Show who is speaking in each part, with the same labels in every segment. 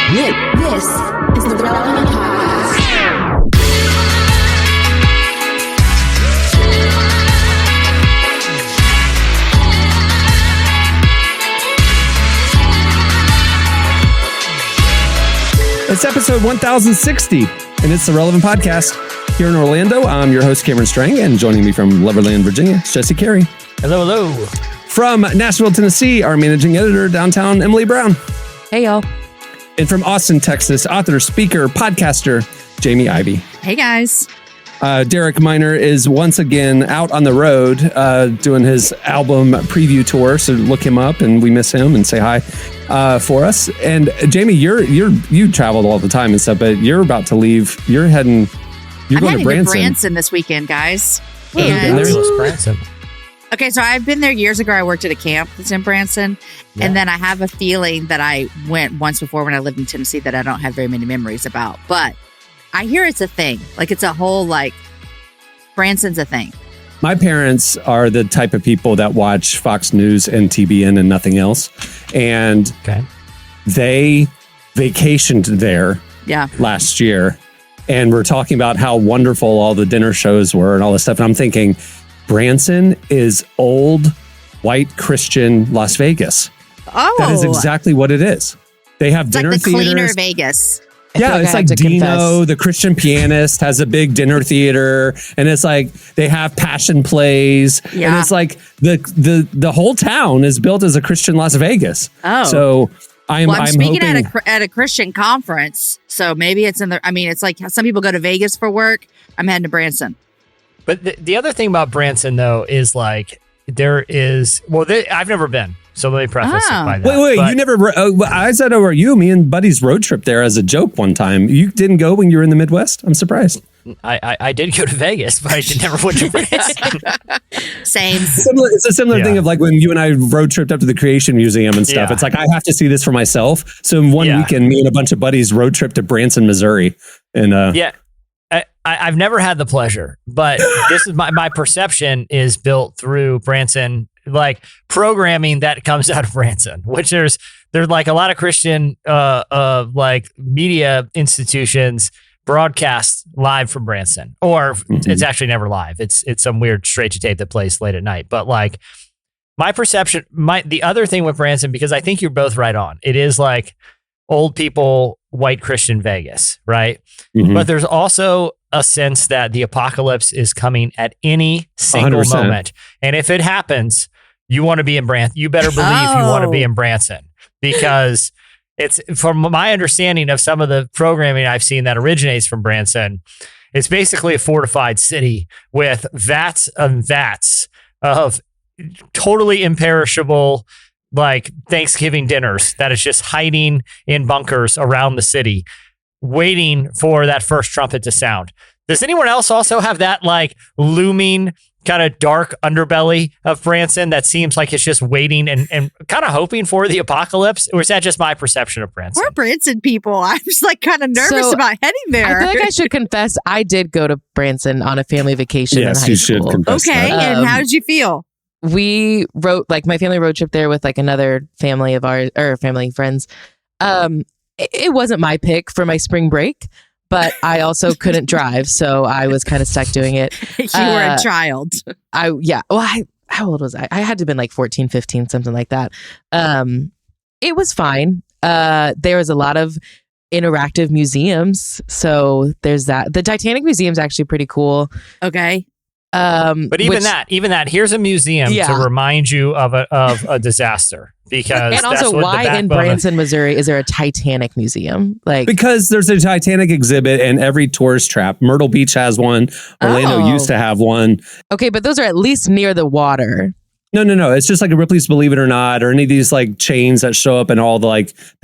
Speaker 1: This is the Relevant Podcast.
Speaker 2: It's episode 1060, and it's the Relevant Podcast. Here in Orlando, I'm your host, Cameron Strang, and joining me from Loverland, Virginia, it's Jesse Carey.
Speaker 3: Hello, hello.
Speaker 2: From Nashville, Tennessee, our managing editor, downtown, Emily Brown.
Speaker 4: Hey, y'all.
Speaker 2: And from Austin, Texas, author, speaker, podcaster, Jamie Ivey.
Speaker 4: Hey, guys.
Speaker 2: Derek Miner is once again out on the road doing his album preview tour, so look him up, and we miss him, and say hi for us. And Jamie, you traveled all the time and stuff, but you're about to leave. You're going to Branson.
Speaker 4: To Branson this weekend, guys.
Speaker 3: There's Branson.
Speaker 4: Okay, so I've been there years ago. I worked at a camp that's in Branson. Yeah. And then I have a feeling that I went once before when I lived in Tennessee that I don't have very many memories about. But I hear it's a thing. Like, it's a whole, Branson's a thing.
Speaker 2: My parents are the type of people that watch Fox News and TBN and nothing else. And they vacationed there last year. And we're talking about how wonderful all the dinner shows were and all this stuff. And I'm thinking, Branson is old, white Christian Las Vegas.
Speaker 4: Oh.
Speaker 2: That is exactly what it is. They have dinner theaters.
Speaker 4: It's like the cleaner Vegas.
Speaker 2: Yeah, it's like Dino, the Christian pianist, has a big dinner theater, and it's like they have passion plays, and it's like the whole town is built as a Christian Las Vegas. Oh, so I'm
Speaker 4: speaking
Speaker 2: hoping
Speaker 4: at a Christian conference, so maybe it's in the. I mean, it's like some people go to Vegas for work. I'm heading to Branson.
Speaker 3: But the other thing about Branson, though, is there is I've never been. So let me preface it by that.
Speaker 2: Wait, you never... I said over you, me and Buddy's road trip there as a joke one time. You didn't go when you were in the Midwest? I'm surprised.
Speaker 3: I did go to Vegas, but I never went to Branson.
Speaker 4: Same.
Speaker 2: It's a similar thing of like when you and I road tripped up to the Creation Museum and stuff. Yeah. It's like, I have to see this for myself. So in one weekend, me and a bunch of buddies road trip to Branson, Missouri. And
Speaker 3: I've never had the pleasure, but this is my perception is built through Branson, like programming that comes out of Branson, which there's like a lot of Christian like media institutions broadcast live from Branson, or it's actually never live. It's some weird straight to tape that plays late at night. But like my perception, the other thing with Branson, because I think you're both right on, it is like old people, white Christian Vegas, right? Mm-hmm. But there's also a sense that the apocalypse is coming at any single 100%. Moment. And if it happens, you want to be in Branson. You better believe you want to be in Branson, because it's, from my understanding of some of the programming I've seen that originates from Branson, it's basically a fortified city with vats and vats of totally imperishable, like Thanksgiving dinners that is just hiding in bunkers around the city, waiting for that first trumpet to sound. Does anyone else also have that like looming kind of dark underbelly of Branson that seems like it's just waiting and kind of hoping for the apocalypse? Or is that just my perception of Branson?
Speaker 4: We're Branson people. I'm just like kind of nervous about heading there.
Speaker 5: I feel like I should confess, I did go to Branson on a family vacation in high school.
Speaker 2: Should confess
Speaker 4: that. And how did you feel?
Speaker 5: We my family road trip there with like another family of ours, or family friends. It wasn't my pick for my spring break, but I also couldn't drive, so I was kind of stuck doing it.
Speaker 4: You were a child.
Speaker 5: How old was I? I had to have been like 14, 15, something like that. It was fine. There was a lot of interactive museums, so there's that. The Titanic Museum is actually pretty cool.
Speaker 4: Okay.
Speaker 3: But even that, here's a museum to remind you of a disaster. Because
Speaker 5: and also, why in Branson, Missouri, is there a Titanic museum?
Speaker 2: Because there's a Titanic exhibit in every tourist trap. Myrtle Beach has one. Orlando used to have one.
Speaker 5: Okay, but those are at least near the water.
Speaker 2: No. It's just like a Ripley's Believe It or Not, or any of these like chains that show up in all the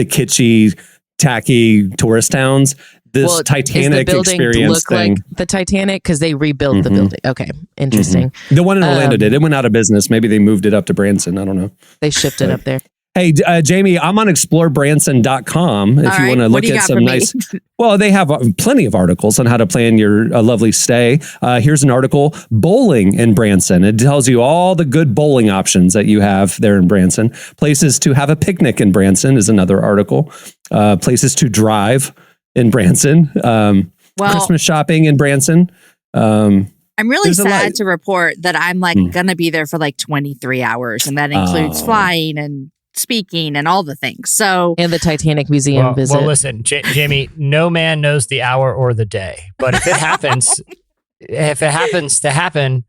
Speaker 2: kitschy, tacky tourist towns. This Titanic experience thing.
Speaker 5: Like the Titanic, because they rebuilt the building. Okay, interesting.
Speaker 2: The one in Orlando did. It went out of business. Maybe they moved it up to Branson. I don't know.
Speaker 5: They shipped it up there.
Speaker 2: Hey, Jamie, I'm on explorebranson.com if you want to look at some nice... Well, they have plenty of articles on how to plan your lovely stay. Here's an article, Bowling in Branson. It tells you all the good bowling options that you have there in Branson. Places to have a picnic in Branson is another article. places to drive in Branson, Christmas shopping in Branson.
Speaker 4: I'm really sad to report that I'm like going to be there for like 23 hours, and that includes flying and speaking and all the things. So,
Speaker 5: and the Titanic Museum visit.
Speaker 3: Well, listen, Jamie, no man knows the hour or the day, but if it happens, to happen,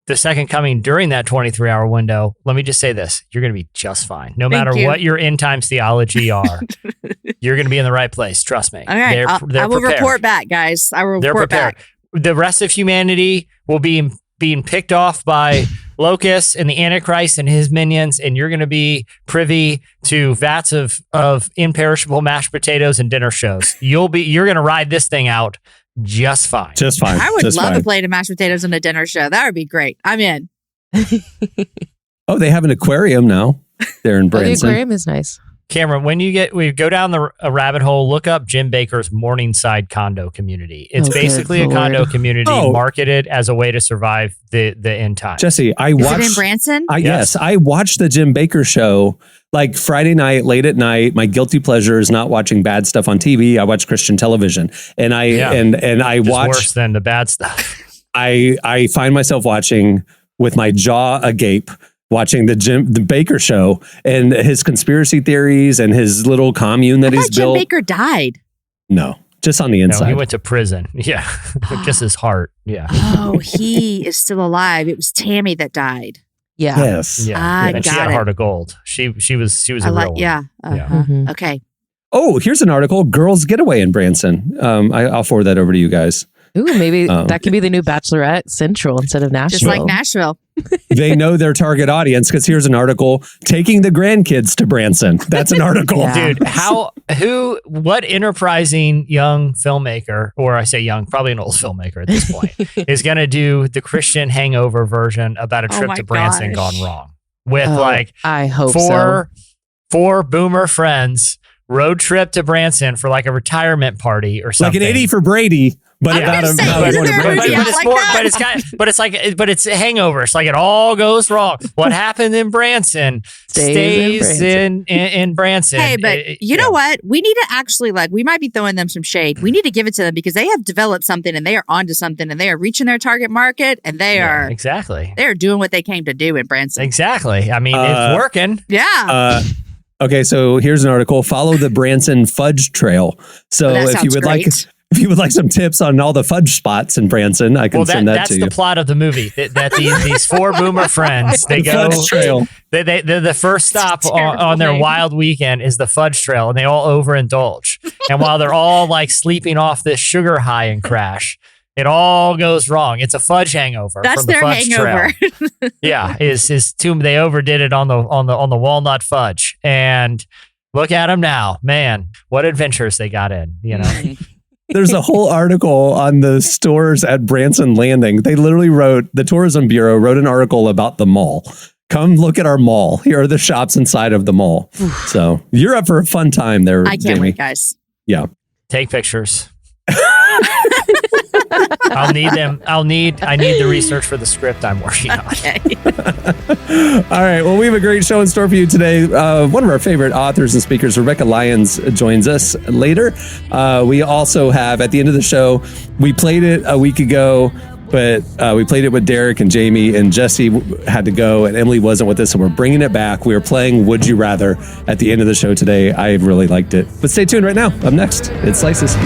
Speaker 3: the second coming during that 23-hour window, let me just say this: you're going to be just fine. No matter what your end times theology are, you're going to be in the right place. Trust me.
Speaker 4: All right, I will report back, guys. I will report back.
Speaker 3: The rest of humanity will be being picked off by locusts and the Antichrist and his minions, and you're going to be privy to vats of imperishable mashed potatoes and dinner shows. You're going to ride this thing out just fine.
Speaker 2: Just fine.
Speaker 4: I would love a plate of mashed potatoes and a dinner show. That would be great. I'm in.
Speaker 2: Oh, they have an aquarium now. There in Branson.
Speaker 5: The aquarium is nice.
Speaker 3: Cameron, when we go down a rabbit hole, look up Jim Bakker's Morningside condo community. It's basically a condo community marketed as a way to survive the end time.
Speaker 2: Jesse,
Speaker 4: Is it in Branson?
Speaker 2: Yes, I watched the Jim Bakker show like Friday night, late at night. My guilty pleasure is not watching bad stuff on TV. I watch Christian television, and I watch
Speaker 3: worse than the bad stuff.
Speaker 2: I find myself watching with my jaw agape, watching the Bakker show and his conspiracy theories and his little commune that he's built.
Speaker 4: Jim Bakker died.
Speaker 2: No, just on the inside.
Speaker 3: No, he went to prison. Yeah, just his heart. Yeah.
Speaker 4: Oh, he is still alive. It was Tammy that died.
Speaker 5: Yeah.
Speaker 2: Yes.
Speaker 3: Yeah. And she had a heart of gold. She was a real one.
Speaker 4: Yeah.
Speaker 5: Mm-hmm.
Speaker 4: Okay.
Speaker 2: Oh, here's an article: Girls Getaway in Branson. I'll forward that over to you guys.
Speaker 5: Ooh, maybe that could be the new Bachelorette Central instead of Nashville.
Speaker 4: Just like Nashville.
Speaker 2: They know their target audience because here's an article: taking the grandkids to Branson. That's an article.
Speaker 5: Yeah.
Speaker 3: Dude, what enterprising young filmmaker, or I say young, probably an old filmmaker at this point, is going to do the Christian Hangover version about a trip to Branson gone wrong with
Speaker 5: I hope
Speaker 3: four boomer friends road trip to Branson for like a retirement party or something.
Speaker 2: Like an 80 for Brady. But it's
Speaker 3: a hangover. It's like it all goes wrong. What happened in Branson stays in Branson.
Speaker 4: Hey, but you know what? We need to actually we might be throwing them some shade. We need to give it to them because they have developed something and they are onto something and they are reaching their target market and they are they're doing what they came to do in Branson.
Speaker 3: Exactly. I mean, it's working.
Speaker 4: Yeah.
Speaker 2: Okay, so here's an article: follow the Branson Fudge Trail. So if you would like some tips on all the fudge spots in Branson, I can send that to you.
Speaker 3: That's the plot of the movie. That these four boomer friends, they go
Speaker 2: Fudge Trail.
Speaker 3: The first stop on their wild weekend is the Fudge Trail, and they all overindulge. And while they're all like sleeping off this sugar high and crash, it all goes wrong. It's a fudge hangover.
Speaker 4: That's
Speaker 3: from the
Speaker 4: their
Speaker 3: fudge
Speaker 4: hangover.
Speaker 3: Trail. Yeah, they overdid it on the walnut fudge, and look at them now, man. What adventures they got in, you know.
Speaker 2: There's a whole article on the stores at Branson Landing. They literally the Tourism Bureau wrote an article about the mall. Come look at our mall. Here are the shops inside of the mall. So you're up for a fun time there,
Speaker 4: I can't wait, guys.
Speaker 2: Yeah.
Speaker 3: Take pictures. I'll need them. I need the research for the script I'm working on.
Speaker 4: Okay.
Speaker 2: All right. Well, we have a great show in store for you today. One of our favorite authors and speakers, Rebekah Lyons, joins us later. We also have, at the end of the show, we played it a week ago, but we played it with Derek and Jamie, and Jesse had to go, and Emily wasn't with us, so we're bringing it back. We are playing Would You Rather at the end of the show today. I really liked it. But stay tuned right now. Up next, it's Slices.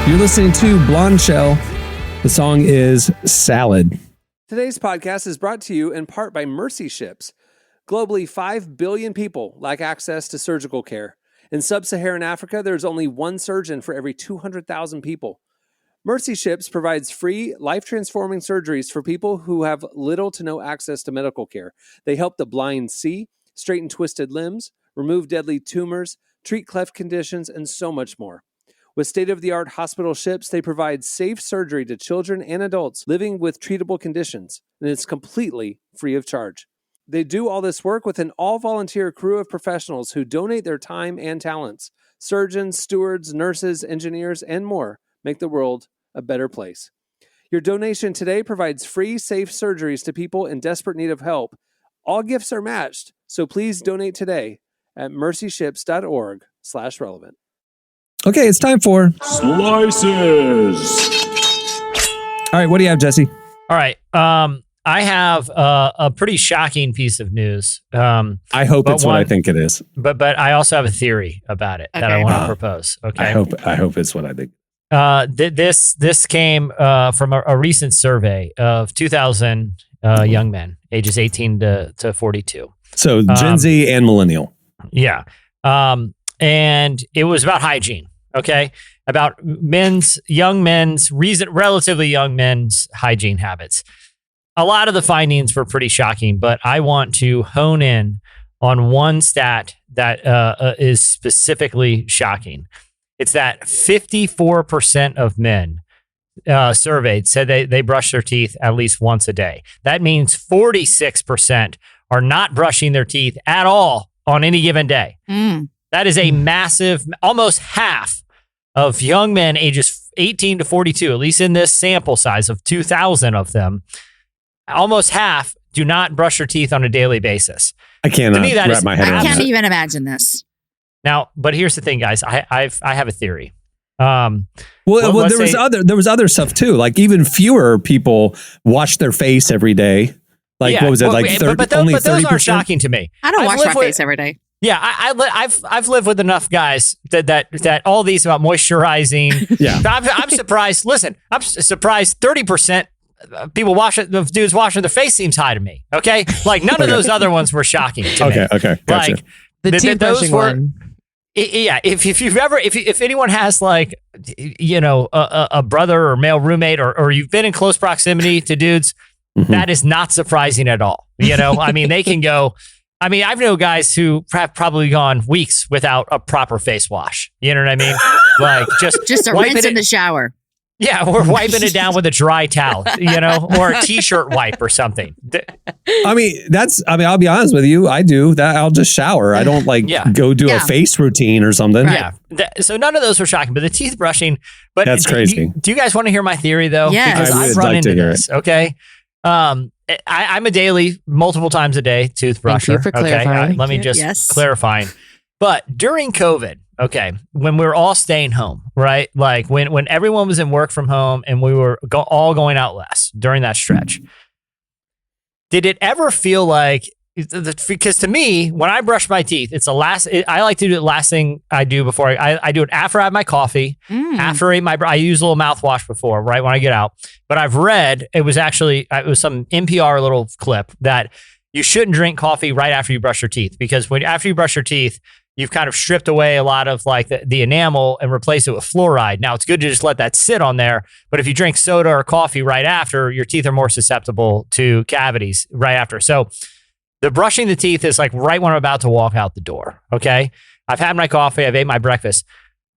Speaker 2: You're listening to Blonde Shell. The song is Salad. Today's podcast is brought to you in part by Mercy Ships. Globally, 5 billion people lack access to surgical care. In sub-Saharan Africa, there's only one surgeon for every 200,000 people. Mercy Ships provides free, life-transforming surgeries for people who have little to no access to medical care. They help the blind see, straighten twisted limbs, remove deadly tumors, treat cleft conditions, and so much more. With state-of-the-art hospital ships, they provide safe surgery to children and adults living with treatable conditions, and it's completely free of charge. They do all this work with an all-volunteer crew of professionals who donate their time and talents. Surgeons, stewards, nurses, engineers, and more make the world a better place. Your donation today provides free, safe surgeries to people in desperate need of help. All gifts are matched, so please donate today at mercyships.org/relevant. Okay, it's time for Slices. All right, what do you have, Jesse?
Speaker 3: All right. I have a pretty shocking piece of news.
Speaker 2: I hope it's what I think it is.
Speaker 3: But I also have a theory about it that I want to propose. Okay.
Speaker 2: I hope it's what I think.
Speaker 3: This came from a recent survey of 2,000 young men, ages 18 to 42.
Speaker 2: So Gen Z and millennial.
Speaker 3: Yeah. And it was about hygiene. Okay. About relatively young men's hygiene habits. A lot of the findings were pretty shocking, but I want to hone in on one stat that is specifically shocking. It's that 54% of men surveyed said they brush their teeth at least once a day. That means 46% are not brushing their teeth at all on any given day. That is a massive, almost half of young men ages 18 to 42, at least in this sample size of 2,000 of them, almost half do not brush their teeth on a daily basis.
Speaker 2: I can't wrap my head around
Speaker 4: I can't
Speaker 2: that.
Speaker 4: even imagine this.
Speaker 3: Now, but here's the thing, guys. I have a theory.
Speaker 2: Well, there was other stuff too. Like even fewer people wash their face every day. Like what was it? Like 30,
Speaker 3: but
Speaker 2: only 30%?
Speaker 3: Those aren't shocking to me.
Speaker 4: I don't wash my face every day.
Speaker 3: Yeah, I've lived with enough guys that all these about moisturizing.
Speaker 2: Yeah,
Speaker 3: I'm surprised. Listen, I'm surprised 30% people dudes washing their face seems high to me. Okay, like none of those other ones were shocking to me.
Speaker 2: Okay, gotcha.
Speaker 3: Like
Speaker 5: the teeth brushing one.
Speaker 3: Yeah, if anyone has like a brother or male roommate or you've been in close proximity to dudes, that is not surprising at all. I mean, they can go. I mean, I've known guys who have probably gone weeks without a proper face wash. You know what I mean? Like
Speaker 4: just a rinse in the shower.
Speaker 3: Yeah, we're wiping it down with a dry towel, or a t-shirt wipe or something.
Speaker 2: I'll be honest with you. I do that. I'll just shower. I don't go do a face routine or something.
Speaker 3: Right. Yeah. So none of those were shocking, but the teeth brushing, but
Speaker 2: that's crazy.
Speaker 3: Do you guys want to hear my theory though?
Speaker 4: Yeah.
Speaker 3: Because I've run into this. Okay. I'm a daily, multiple times a day toothbrusher.
Speaker 5: Thank you for clarifying.
Speaker 3: Let me just clarify. But during COVID, when we were all staying home, right? Like when everyone was in work from home and we were all going out less during that stretch, did it ever feel like, because to me, when I brush my teeth, I like to do the last thing I do before I do it after I have my coffee, after I use a little mouthwash before, right when I get out. But I've read, it was some NPR little clip that you shouldn't drink coffee right after you brush your teeth, because after you brush your teeth, you've kind of stripped away a lot of like the enamel and replaced it with fluoride. Now it's good to just let that sit on there. But if you drink soda or coffee right after, your teeth are more susceptible to cavities right after. So the brushing the teeth is like right when I'm about to walk out the door. Okay. I've had my coffee. I've ate my breakfast,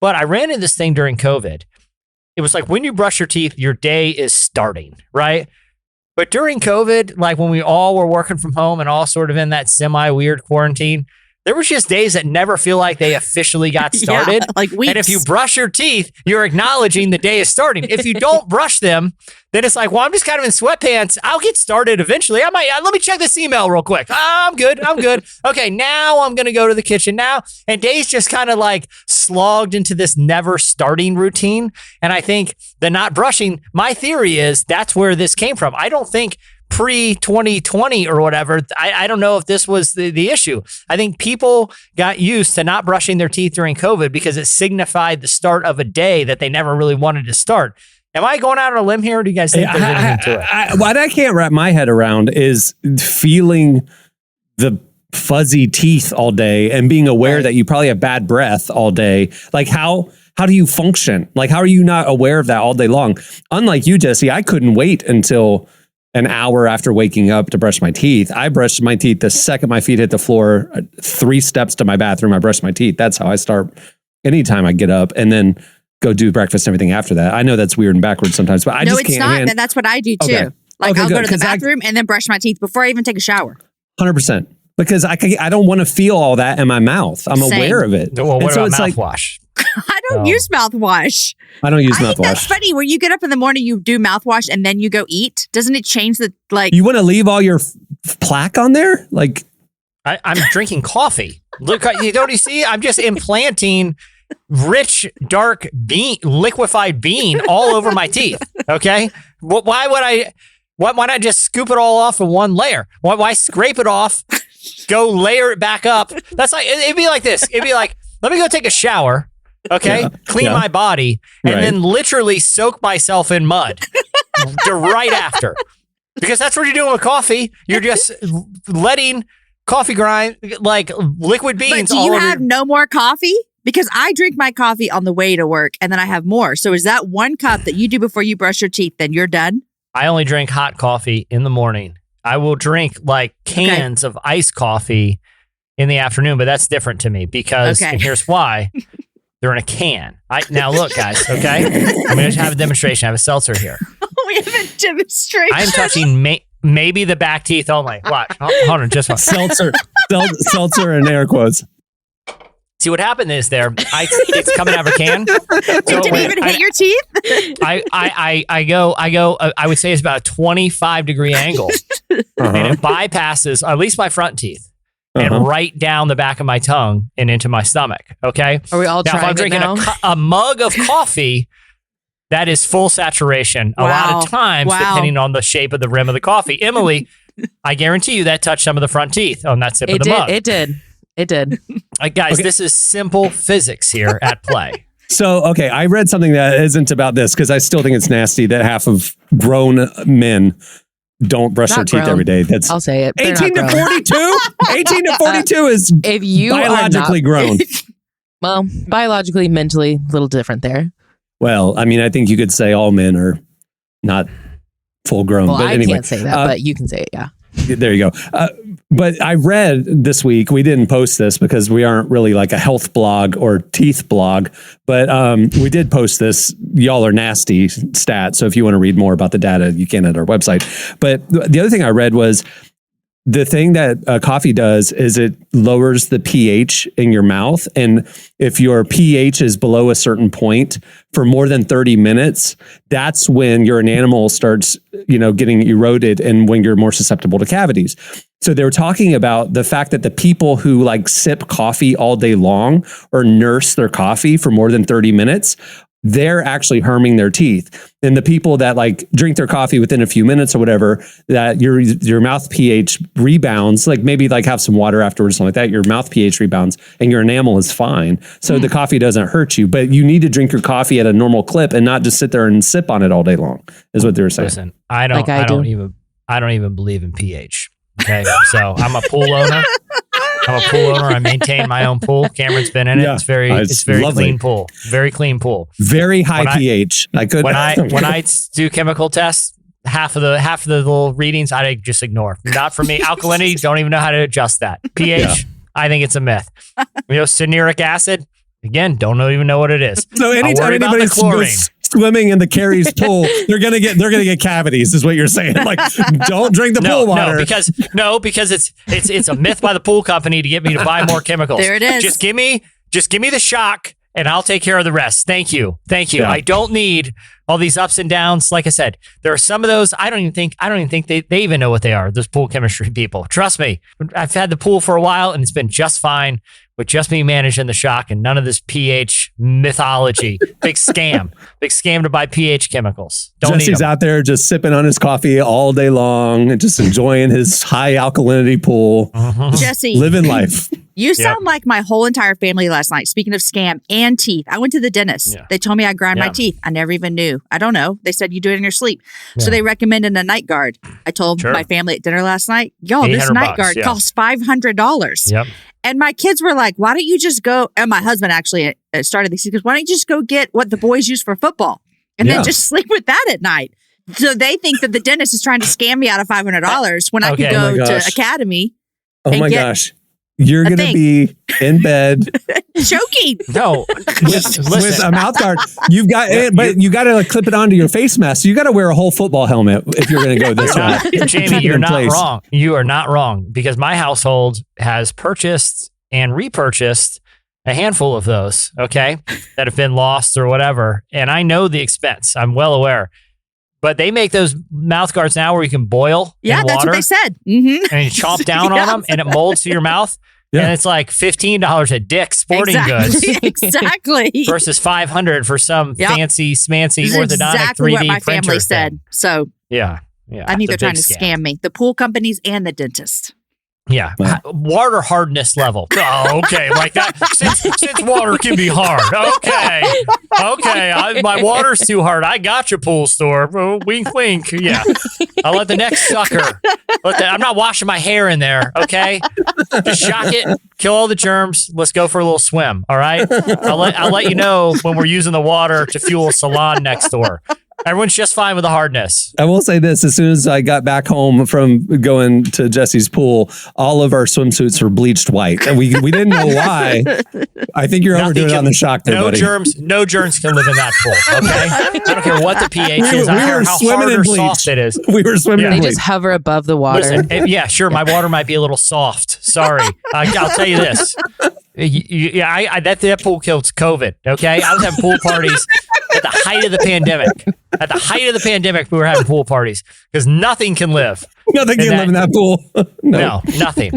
Speaker 3: but I ran into this thing during COVID. It was like when you brush your teeth, your day is starting, right? But during COVID, like when we all were working from home and all sort of in that semi-weird quarantine, there was just days that never feel like they officially got started.
Speaker 4: Yeah, like weeks.
Speaker 3: And if you brush your teeth, you're acknowledging the day is starting. If you don't brush them, then it's like, well, I'm just kind of in sweatpants. I'll get started eventually. Let me check this email real quick. I'm good. Okay, now I'm going to go to the kitchen now. And days just kind of like slogged into this never starting routine. And I think the not brushing, my theory is that's where this came from. I don't think pre-2020 or whatever, I don't know if this was the issue. I think people got used to not brushing their teeth during COVID because it signified the start of a day that they never really wanted to start. Am I going out on a limb here, or do you guys think there's anything to it?
Speaker 2: What I can't wrap my head around is feeling the fuzzy teeth all day and being aware that you probably have bad breath all day. Like how do you function? Like, how are you not aware of that all day long? Unlike you, Jesse, I couldn't wait until an hour after waking up to brush my teeth. I brushed my teeth the second my feet hit the floor, 3 steps to my bathroom, I brushed my teeth. That's how I start anytime I get up, and then go do breakfast and everything after that. I know that's weird and backwards sometimes, but I just can't.
Speaker 4: No, it's not. That's what I do too.
Speaker 2: Okay.
Speaker 4: Like I'll go to the bathroom and then brush my teeth before I even take a shower.
Speaker 2: 100%. Because I don't want to feel all that in my mouth. I'm aware of it.
Speaker 3: Well, what about mouthwash?
Speaker 4: I don't use mouthwash.
Speaker 2: I don't use mouthwash. I think
Speaker 4: that's funny. When you get up in the morning, you do mouthwash and then you go eat. Doesn't it change the
Speaker 2: You want to leave all your plaque on there? Like,
Speaker 3: I'm drinking coffee. Look, you see? I'm just implanting rich, dark liquefied bean all over my teeth. Okay, why not just scoop it all off in one layer? Why scrape it off? Go layer it back up. That's like, it'd be like this. It'd be like, let me go take a shower. Okay. Clean my body and then literally soak myself in mud right after, because that's what you're doing with coffee. You're just letting coffee grind, like liquid beans.
Speaker 4: But do you have no more coffee? Because I drink my coffee on the way to work and then I have more. So is that 1 cup that you do before you brush your teeth, then you're done?
Speaker 3: I only drink hot coffee in the morning. I will drink like cans of iced coffee in the afternoon, but that's different to me because, and here's why, they're in a can. Now look, guys, okay? I'm going to have a demonstration. I have a seltzer here.
Speaker 4: We have a demonstration.
Speaker 3: I'm touching maybe the back teeth only. Watch. Hold on, just one.
Speaker 2: Seltzer and air quotes.
Speaker 3: See, what happened is it's coming out of a can. So
Speaker 4: it didn't even hit your teeth?
Speaker 3: I go, I would say it's about a 25-degree angle. And it bypasses at least my front teeth and right down the back of my tongue and into my stomach. Okay?
Speaker 5: Are we all trying
Speaker 3: if I'm drinking a mug of coffee, that is full saturation. A lot of times, depending on the shape of the rim of the coffee. Emily, I guarantee you that touched some of the front teeth on that sip of the mug.
Speaker 5: It did.
Speaker 3: Guys, this is simple physics here at play.
Speaker 2: So, okay, I read something that isn't about this because I still think it's nasty that half of grown men don't brush their teeth every day.
Speaker 5: I'll say it.
Speaker 2: 18 to 42? 18 to 42 is
Speaker 5: if you
Speaker 2: biologically grown.
Speaker 5: Well, biologically, mentally, a little different there.
Speaker 2: Well, I mean, I think you could say all men are not full grown.
Speaker 5: Well,
Speaker 2: but anyway,
Speaker 5: I can't say that, but you can say it, yeah.
Speaker 2: There you go. But I read this week, we didn't post this because we aren't really like a health blog or teeth blog, but we did post this y'all are nasty stat. So if you want to read more about the data, you can at our website. But the other thing I read was the thing that coffee does is it lowers the pH in your mouth. And if your pH is below a certain point for more than 30 minutes, that's when your enamel starts, getting eroded and when you're more susceptible to cavities. So they were talking about the fact that the people who like sip coffee all day long or nurse their coffee for more than 30 minutes, they're actually harming their teeth. And the people that like drink their coffee within a few minutes or whatever, that your mouth pH rebounds, like maybe like have some water afterwards, something like that, your mouth pH rebounds and your enamel is fine. So the coffee doesn't hurt you, but you need to drink your coffee at a normal clip and not just sit there and sip on it all day long, is what they were saying.
Speaker 3: Listen, I don't even believe in pH. Okay. So I'm a pool owner. I maintain my own pool. Cameron's been in it. Yeah, it's very lovely. Clean pool. Very clean pool.
Speaker 2: Very high pH.
Speaker 3: When I do chemical tests, half of the little readings I just ignore. Not for me. Alkalinity, don't even know how to adjust that. pH, I think it's a myth. Cyanuric acid, again, even know what it is.
Speaker 2: So anytime anybody's swimming in the Carrie's pool, they're gonna get cavities, is what you're saying. Like, don't drink the pool water.
Speaker 3: No, because it's a myth by the pool company to get me to buy more chemicals.
Speaker 4: There it is.
Speaker 3: Just give me the shock and I'll take care of the rest. Thank you. Yeah. I don't need all these ups and downs. Like I said, there are some of those I don't even think they even know what they are. Those pool chemistry people. Trust me. I've had the pool for a while and it's been just fine with just me managing the shock and none of this pH mythology. Big scam to buy pH chemicals.
Speaker 2: Jesse's out there just sipping on his coffee all day long and just enjoying his high alkalinity pool.
Speaker 4: Jesse,
Speaker 2: living life.
Speaker 4: You sound like my whole entire family last night. Speaking of scam and teeth, I went to the dentist. They told me I grind my teeth. I never even knew. I don't know. They said you do it in your sleep. So they recommended a night guard. I told my family at dinner last night, yo, this night guard costs $500.
Speaker 3: Yep.
Speaker 4: And my kids were like, why don't you just go? And my husband actually started this. He goes, why don't you just go get what the boys use for football and then just sleep with that at night? So they think that the dentist is trying to scam me out of $500 when I could go to Academy.
Speaker 2: Oh my gosh. You're going to be in bed
Speaker 4: choking.
Speaker 3: No,
Speaker 2: with a mouth guard. You've got it, but you got to clip it onto your face mask. So you got to wear a whole football helmet if you're going to go this route.
Speaker 3: Jamie, you're not wrong. You are not wrong because my household has purchased and repurchased a handful of those, okay, that have been lost or whatever. And I know the expense. I'm well aware. But they make those mouth guards now where you can boil in water.
Speaker 4: That's what they said. Mm-hmm.
Speaker 3: And you chomp down on them and it molds to your mouth. Yeah. And it's like $15 at Dick's Sporting Goods.
Speaker 4: Exactly.
Speaker 3: Versus $500 for some fancy, smancy,
Speaker 4: this
Speaker 3: orthodontic
Speaker 4: exactly
Speaker 3: 3D
Speaker 4: what my
Speaker 3: printer
Speaker 4: family said. So
Speaker 3: yeah.
Speaker 4: I think they're trying to scam me. The pool companies and the dentist.
Speaker 3: Yeah. Water hardness level. Oh, okay. Like that. Since water can be hard. Okay. My water's too hard. I got you, pool store. Oh, wink, wink. Yeah. I'll let the next sucker. I'm not washing my hair in there. Okay. Just shock it. Kill all the germs. Let's go for a little swim. All right. I'll let you know when we're using the water to fuel a salon next door. Everyone's just fine with the hardness.
Speaker 2: I will say this. As soon as I got back home from going to Jesse's pool, all of our swimsuits were bleached white. And we didn't know why. I think you're overdoing it on the shock there, buddy.
Speaker 3: No germs can live in that pool, okay? I don't care what the pH is. I don't care how hard or soft it is.
Speaker 2: We were swimming in bleach.
Speaker 5: They just hover above the water.
Speaker 3: Listen, yeah, sure. My water might be a little soft. Sorry. I'll tell you this. That pool killed COVID, okay? I was having pool parties at the height of the pandemic. At the height of the pandemic, we were having pool parties because nothing can live.
Speaker 2: Nothing can live in that pool.
Speaker 3: No, nothing.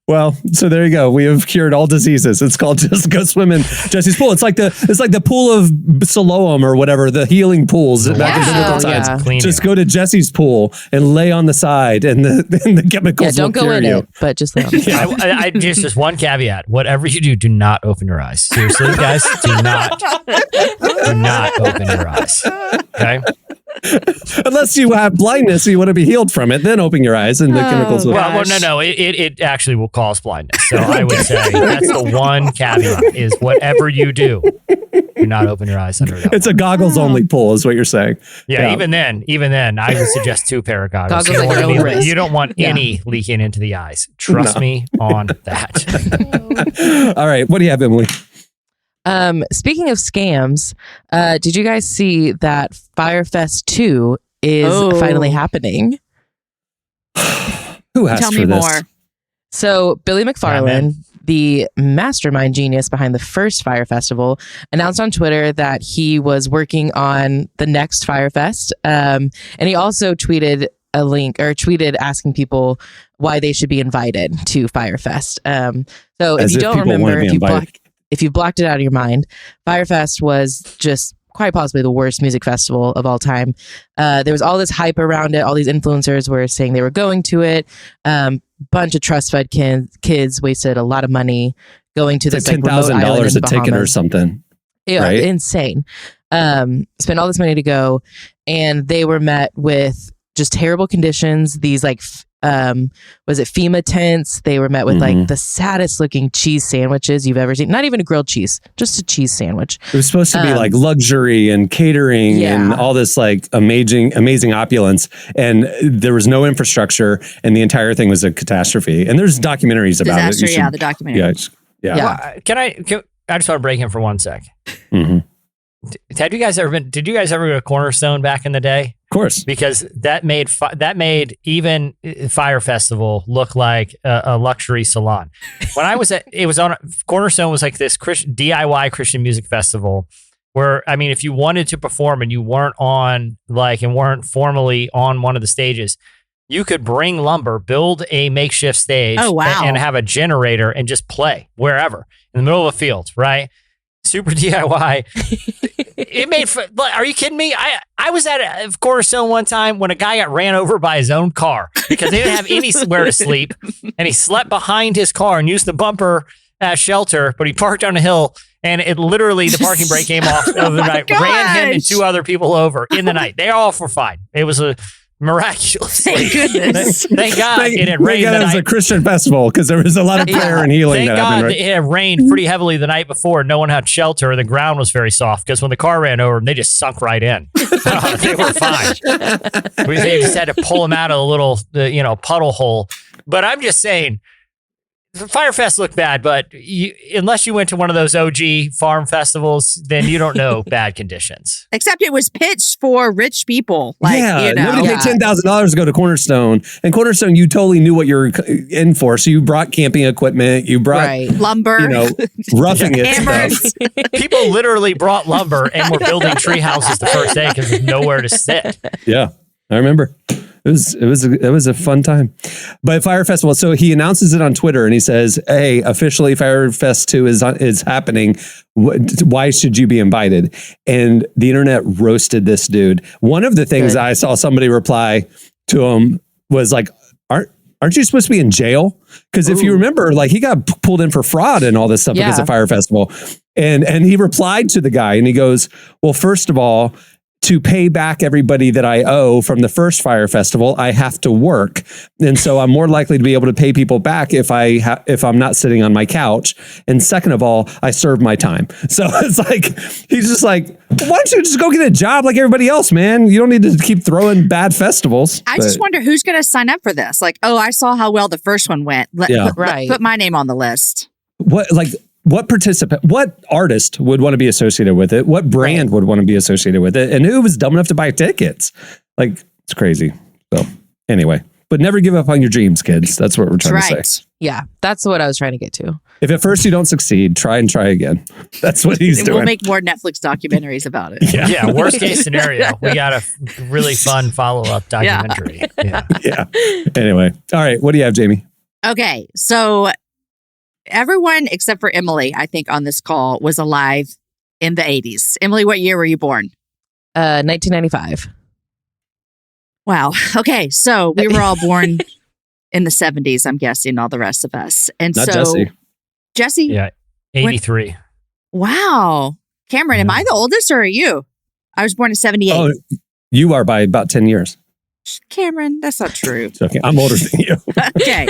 Speaker 2: Well, so there you go. We have cured all diseases. It's called Just Go Swim in Jesse's Pool. It's like the pool of Siloam or whatever, the healing pools back in biblical times.
Speaker 3: Yeah.
Speaker 2: Just go to Jesse's pool and lay on the side, and the chemicals
Speaker 5: don't
Speaker 2: will
Speaker 5: go
Speaker 2: cure
Speaker 5: in
Speaker 2: you.
Speaker 5: it, but just lay on the side.
Speaker 3: I just one caveat. Whatever you do not open your eyes. Seriously, guys, do not open your eyes. Okay.
Speaker 2: Unless you have blindness, you want to be healed from it, then open your eyes and the chemicals will.
Speaker 3: Well, no. It actually will cause blindness. So I would say that's the one caveat is whatever you do not open your eyes under that.
Speaker 2: It's a goggles only pool is what you're saying.
Speaker 3: Yeah. Even then, I would suggest 2 pair of goggles. You don't want any leaking into the eyes. Trust me on that.
Speaker 2: All right. What do you have, Emily?
Speaker 5: Speaking of scams, did you guys see that Fyre Fest 2 is finally happening?
Speaker 2: Who asked
Speaker 4: Tell
Speaker 2: for
Speaker 4: me
Speaker 2: this?
Speaker 4: more.
Speaker 5: So Billy McFarland, the mastermind genius behind the first Fyre Festival, announced on Twitter that he was working on the next Fyre Fest. And he also tweeted a link or tweeted asking people why they should be invited to Fyre Fest. So if you don't remember, if you blocked it out of your mind, Fyre Fest was just quite possibly the worst music festival of all time. There was all this hype around it. All these influencers were saying they were going to it. Bunch of trust fund kids wasted a lot of money going to this like
Speaker 2: $10,000 a ticket or something.
Speaker 5: Yeah, right? Insane. Spent all this money to go, and they were met with just terrible conditions. These like was it FEMA tents? They were met with like the saddest looking cheese sandwiches you've ever seen. Not even a grilled cheese, just a cheese sandwich.
Speaker 2: It was supposed to be like luxury and catering and all this like amazing opulence. And there was no infrastructure and the entire thing was a catastrophe. And there's documentaries about it.
Speaker 4: Yeah, the documentary.
Speaker 2: Yeah.
Speaker 3: Well, I just want to break in for 1 sec.
Speaker 2: Mm-hmm.
Speaker 3: Did you guys ever go to Cornerstone back in the day?
Speaker 2: Of course,
Speaker 3: because that made even Fyre Festival look like a luxury salon. When I was Cornerstone was like this DIY Christian music festival where, I mean, if you wanted to perform and you weren't formally on one of the stages, you could bring lumber, build a makeshift stage, and have a generator and just play wherever in the middle of a field, right? super DIY. It made. Are you kidding me? I was at a Cornerstone one time when a guy got ran over by his own car because they didn't have anywhere to sleep, and he slept behind his car and used the bumper as shelter. But he parked on a hill, and it literally the parking brake came off overnight, ran him and 2 other people over in the night. They all were fine. It was a miraculous.
Speaker 4: Thank goodness.
Speaker 3: Thank God it had rained.
Speaker 2: It was a Christian festival because there was a lot of prayer and healing.
Speaker 3: Thank God it had rained pretty heavily the night before. No one had shelter. The ground was very soft because when the car ran over them, they just sunk right in. They were fine. They just had to pull them out of a little, puddle hole. But I'm just saying, the Fyre Fest looked bad, but unless you went to one of those OG farm festivals, then you don't know bad conditions.
Speaker 4: Except it was pitched for rich people.
Speaker 2: Nobody paid $10,000 to go to Cornerstone. And Cornerstone, you totally knew what you were in for. So you brought camping equipment, you brought
Speaker 4: lumber,
Speaker 2: roughing it stuff.
Speaker 3: People literally brought lumber and were building tree houses the first day because there's nowhere to sit.
Speaker 2: Yeah, I remember. It was a fun time. But Fyre Festival, so he announces it on Twitter and he says, "Hey, officially Fyre Fest 2 is happening. Why should you be invited?" And the internet roasted this dude. One of the things I saw somebody reply to him was like, aren't you supposed to be in jail? Because if you remember, like he got pulled in for fraud and all this stuff because of Fyre Festival. And he replied to the guy and he goes, "Well, first of all, to pay back everybody that I owe from the first Fyre Festival, I have to work. And so I'm more likely to be able to pay people back if I'm not sitting on my couch. And second of all, I serve my time." So it's like, he's just like, why don't you just go get a job like everybody else, man? You don't need to keep throwing bad festivals.
Speaker 4: I just wonder who's going to sign up for this. Like, oh, I saw how well the first one went. Put my name on the list. What artist would want to be associated with it? What brand would want to be associated with it? And who was dumb enough to buy tickets? Like, it's crazy. So anyway, but never give up on your dreams, kids. That's what we're trying to say.
Speaker 5: Yeah, that's what I was trying to get to.
Speaker 2: If at first you don't succeed, try again. That's what he's doing.
Speaker 4: We'll make more Netflix documentaries about it.
Speaker 3: Yeah, worst case scenario. We got a really fun follow-up documentary.
Speaker 2: Yeah. Anyway. All right. What do you have, Jamie?
Speaker 4: Okay. So everyone except for Emily, I think, on this call was alive in the 80s. Emily, what year were you born?
Speaker 5: 1995.
Speaker 4: Wow. Okay. So we were all born in the 70s, I'm guessing, all the rest of us. And
Speaker 2: Not
Speaker 4: so Jesse?
Speaker 3: Yeah. 83.
Speaker 4: Wow. Cameron, am I the oldest or are you? I was born in 78.
Speaker 2: Oh, you are by about 10 years.
Speaker 4: Cameron, that's not true.
Speaker 2: It's okay. I'm older than you.
Speaker 4: Okay.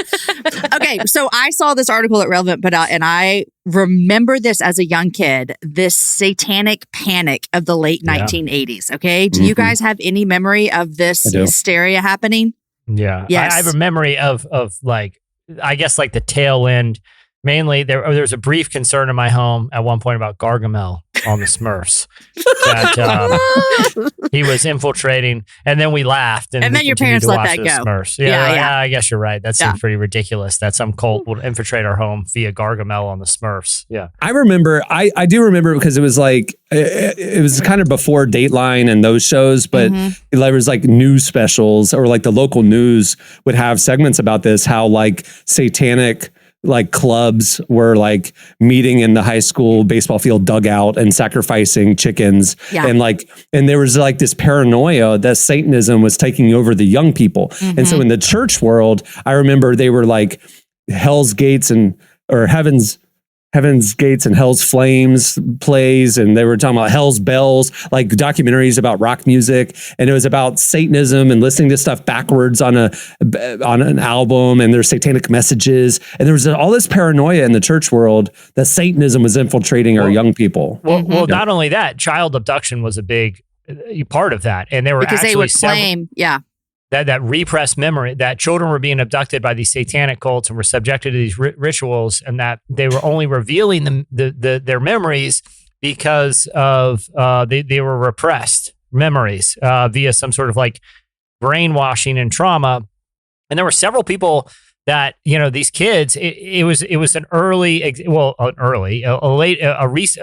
Speaker 4: So I saw this article at Relevant put out, and I remember this as a young kid, this satanic panic of the late 1980s. Okay. Do you guys have any memory of this hysteria happening?
Speaker 3: Yeah.
Speaker 4: Yes.
Speaker 3: I have a memory of like, I guess like the tail end. Mainly, there was a brief concern in my home at one point about Gargamel on the Smurfs that he was infiltrating, and then we laughed. And
Speaker 4: then your parents let that go.
Speaker 3: Smurfs. Yeah, I guess you're right. That seems pretty ridiculous that some cult would infiltrate our home via Gargamel on the Smurfs. Yeah,
Speaker 2: I remember. I do remember because it was like it was kind of before Dateline and those shows, but there was like news specials or like the local news would have segments about this. How like satanic like clubs were like meeting in the high school baseball field dugout and sacrificing chickens. And there was like this paranoia that Satanism was taking over the young people. And so in the church world, I remember they were like Hell's Gates or Heaven's Gates and Hell's Flames plays, and they were talking about Hell's Bells, like documentaries about rock music, and it was about Satanism and listening to stuff backwards on an album, and there's satanic messages, and there was all this paranoia in the church world that Satanism was infiltrating our young people.
Speaker 3: Well, not only that, child abduction was a big part of that, and there were
Speaker 4: because
Speaker 3: actually
Speaker 4: they would claim,
Speaker 3: that repressed memory that children were being abducted by these satanic cults and were subjected to these rituals, and that they were only revealing their memories because of they were repressed memories via some sort of like brainwashing and trauma. And there were several people that, these kids, it was a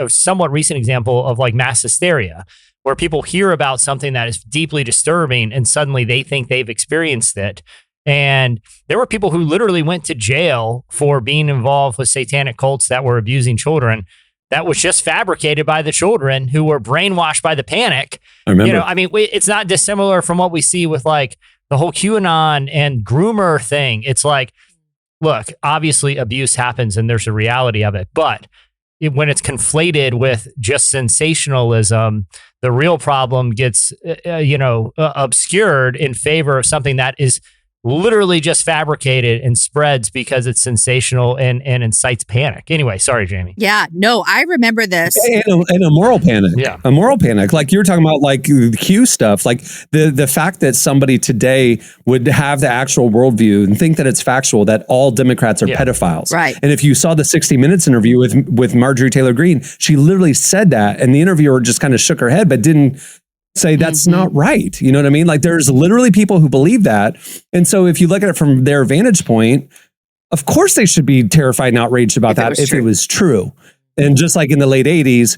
Speaker 3: somewhat recent example of like mass hysteria, where people hear about something that is deeply disturbing and suddenly they think they've experienced it. And there were people who literally went to jail for being involved with satanic cults that were abusing children that was just fabricated by the children who were brainwashed by the panic.
Speaker 2: I remember.
Speaker 3: It's not dissimilar from what we see with like the whole QAnon and groomer thing. It's like, look, obviously abuse happens and there's a reality of it, but when it's conflated with just sensationalism, the real problem gets, obscured in favor of something that is literally just fabricated and spreads because it's sensational and incites panic. Anyway, sorry, Jamie.
Speaker 4: Yeah, no, I remember this.
Speaker 2: And a moral panic. Yeah. A moral panic. Like you were talking about like the Q stuff, like the fact that somebody today would have the actual worldview and think that it's factual, that all Democrats are pedophiles.
Speaker 4: Right.
Speaker 2: And if you saw the 60 Minutes interview with Marjorie Taylor Greene, she literally said that, and the interviewer just kind of shook her head, but didn't say that's not right. You know what I mean? Like there's literally people who believe that. And so if you look at it from their vantage point, of course they should be terrified and outraged about that if it was true. And just like in the late 80s,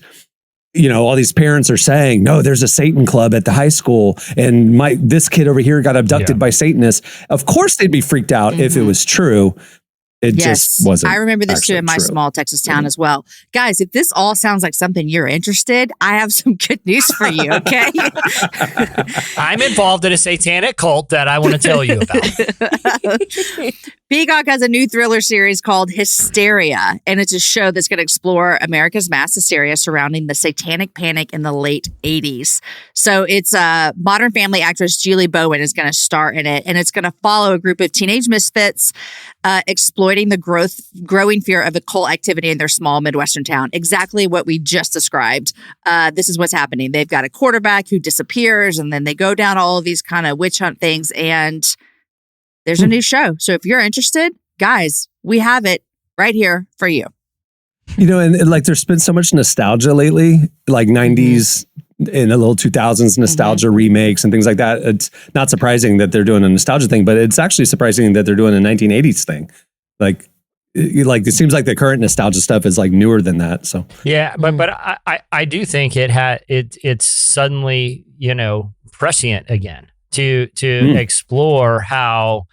Speaker 2: all these parents are saying, no, there's a Satan club at the high school and this kid over here got abducted by Satanists. Of course they'd be freaked out if it was true. It just wasn't.
Speaker 4: I remember this too in my small Texas town as well. Guys, if this all sounds like something you're interested, I have some good news for you, okay?
Speaker 3: I'm involved in a satanic cult that I want to tell you about.
Speaker 4: Peacock has a new thriller series called Hysteria, and it's a show that's going to explore America's mass hysteria surrounding the Satanic Panic in the late 80s. So it's Modern Family actress Julie Bowen is going to star in it, and it's going to follow a group of teenage misfits exploiting the growing fear of occult activity in their small Midwestern town. Exactly what we just described. This is what's happening. They've got a quarterback who disappears, and then they go down all of these kind of witch hunt things, and there's a new show. So if you're interested, guys, we have it right here for you.
Speaker 2: And like there's been so much nostalgia lately, like 90s and the little 2000s nostalgia remakes and things like that. It's not surprising that they're doing a nostalgia thing, but it's actually surprising that they're doing a 1980s thing. Like it seems like the current nostalgia stuff is like newer than that. So
Speaker 3: yeah, but I do think it's suddenly prescient again to explore how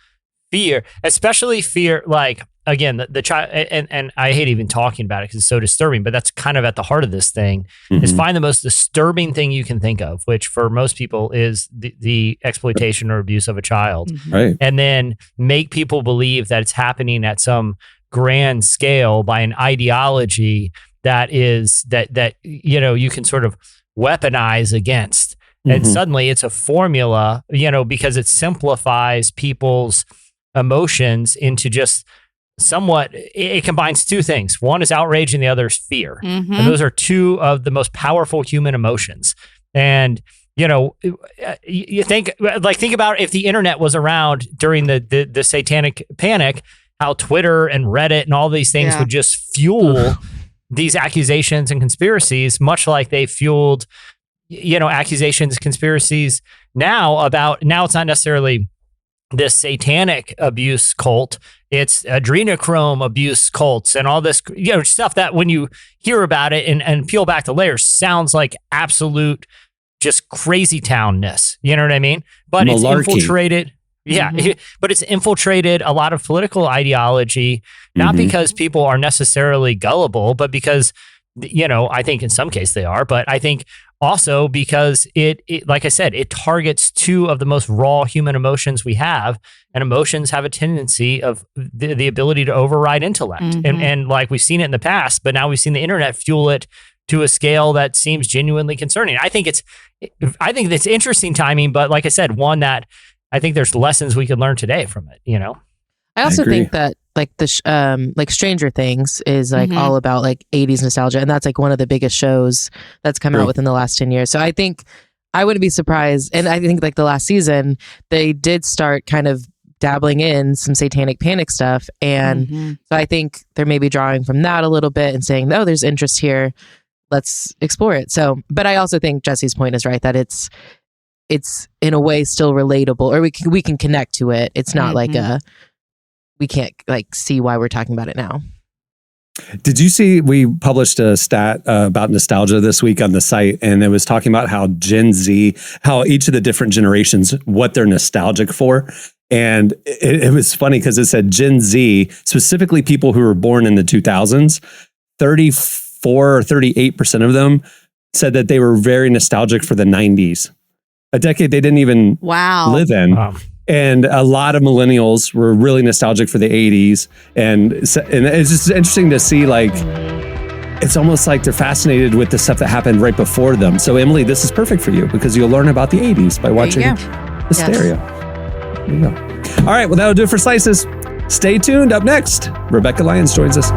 Speaker 3: fear, especially fear, like again the child, and I hate even talking about it because it's so disturbing, but that's kind of at the heart of this thing is find the most disturbing thing you can think of, which for most people is the exploitation or abuse of a child,
Speaker 2: right? And
Speaker 3: then make people believe that it's happening at some grand scale by an ideology that is that you can sort of weaponize against. And suddenly it's a formula, because it simplifies people's emotions into just somewhat, it combines two things. One is outrage and the other is fear. And those are two of the most powerful human emotions. And, you think about if the internet was around during the Satanic Panic, how Twitter and Reddit and all these things would just fuel these accusations and conspiracies, much like they fueled accusations, conspiracies now it's not necessarily this satanic abuse cult. It's adrenochrome abuse cults and all this, stuff that when you hear about it and peel back the layers sounds like absolute just crazy townness. You know what I mean? But
Speaker 2: Malarkey.
Speaker 3: It's infiltrated. Yeah. But it's infiltrated a lot of political ideology, not because people are necessarily gullible, but because, I think in some case they are, but I think also because it like I said, it targets two of the most raw human emotions we have, and emotions have a tendency of the ability to override intellect. And like we've seen it in the past, but now we've seen the internet fuel it to a scale that seems genuinely concerning. I think it's interesting timing, but like I said, one that I think there's lessons we could learn today from it,
Speaker 5: I also think that like like Stranger Things is like all about like 80s nostalgia, and that's like one of the biggest shows that's come out within the last 10 years. So I think I wouldn't be surprised, and I think like the last season they did start kind of dabbling in some Satanic Panic stuff, and so I think they're maybe drawing from that a little bit and saying, oh, there's interest here, let's explore it. So, but I also think Jesse's point is right, that it's in a way still relatable, or we can connect to it. It's not like we can't like see why we're talking about it now.
Speaker 2: Did you see, we published a stat about nostalgia this week on the site, and it was talking about how Gen Z, how each of the different generations, what they're nostalgic for. And it was funny because it said Gen Z, specifically people who were born in the 2000s, 35% 38% of them said that they were very nostalgic for the 90s, a decade they didn't even live in. Wow. And a lot of millennials were really nostalgic for the 80s. And it's just interesting to see, like, it's almost like they're fascinated with the stuff that happened right before them. So, Emily, this is perfect for you because you'll learn about the 80s by watching Hysteria. There you go. All right, well, that'll do it for Slices. Stay tuned. Up next, Rebekah Lyons joins us.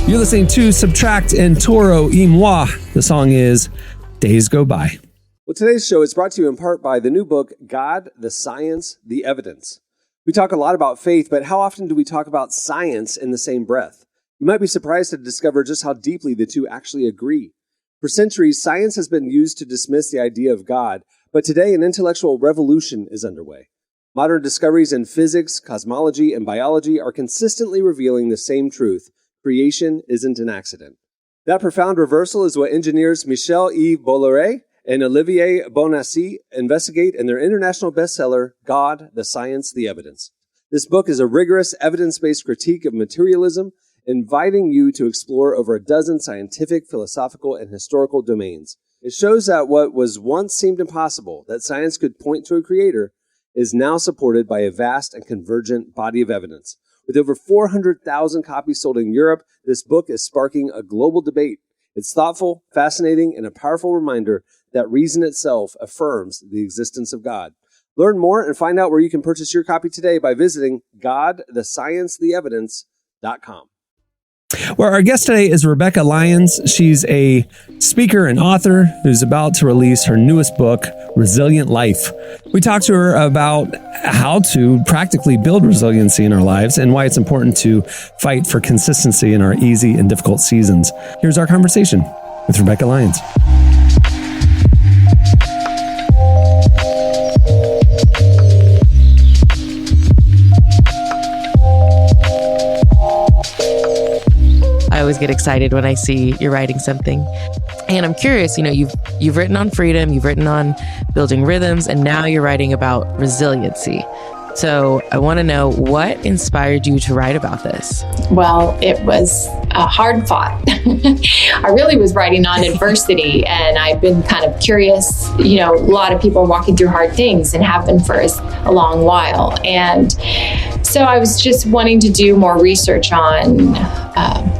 Speaker 2: You're listening to Subtract and Toro y Moi. The song is Days Go By.
Speaker 6: Well, today's show is brought to you in part by the new book, God, the Science, the Evidence. We talk a lot about faith, but how often do we talk about science in the same breath? You might be surprised to discover just how deeply the two actually agree. For centuries, science has been used to dismiss the idea of God, but today an intellectual revolution is underway. Modern discoveries in physics, cosmology, and biology are consistently revealing the same truth. Creation isn't an accident. That profound reversal is what engineers Michel-Yves Bolloré and Olivier Bonassi investigate in their international bestseller, God, the Science, the Evidence. This book is a rigorous, evidence-based critique of materialism, inviting you to explore over a dozen scientific, philosophical, and historical domains. It shows that what was once seemed impossible, that science could point to a creator, is now supported by a vast and convergent body of evidence. With over 400,000 copies sold in Europe, this book is sparking a global debate. It's thoughtful, fascinating, and a powerful reminder that reason itself affirms the existence of God. Learn more and find out where you can purchase your copy today by visiting godthesciencetheevidence.com.
Speaker 2: Well, our guest today is Rebekah Lyons. She's a speaker and author who's about to release her newest book, Resilient Life. We talked to her about how to practically build resiliency in our lives and why it's important to fight for consistency in our easy and difficult seasons. Here's our conversation with Rebekah Lyons.
Speaker 5: I always get excited when I see you're writing something. And I'm curious, you've written on freedom, you've written on building rhythms, and now you're writing about resiliency. So I want to know what inspired you to write about this?
Speaker 7: Well, it was hard fought. I really was writing on adversity, and I've been kind of curious. A lot of people are walking through hard things and have been for a long while. And so I was just wanting to do more research on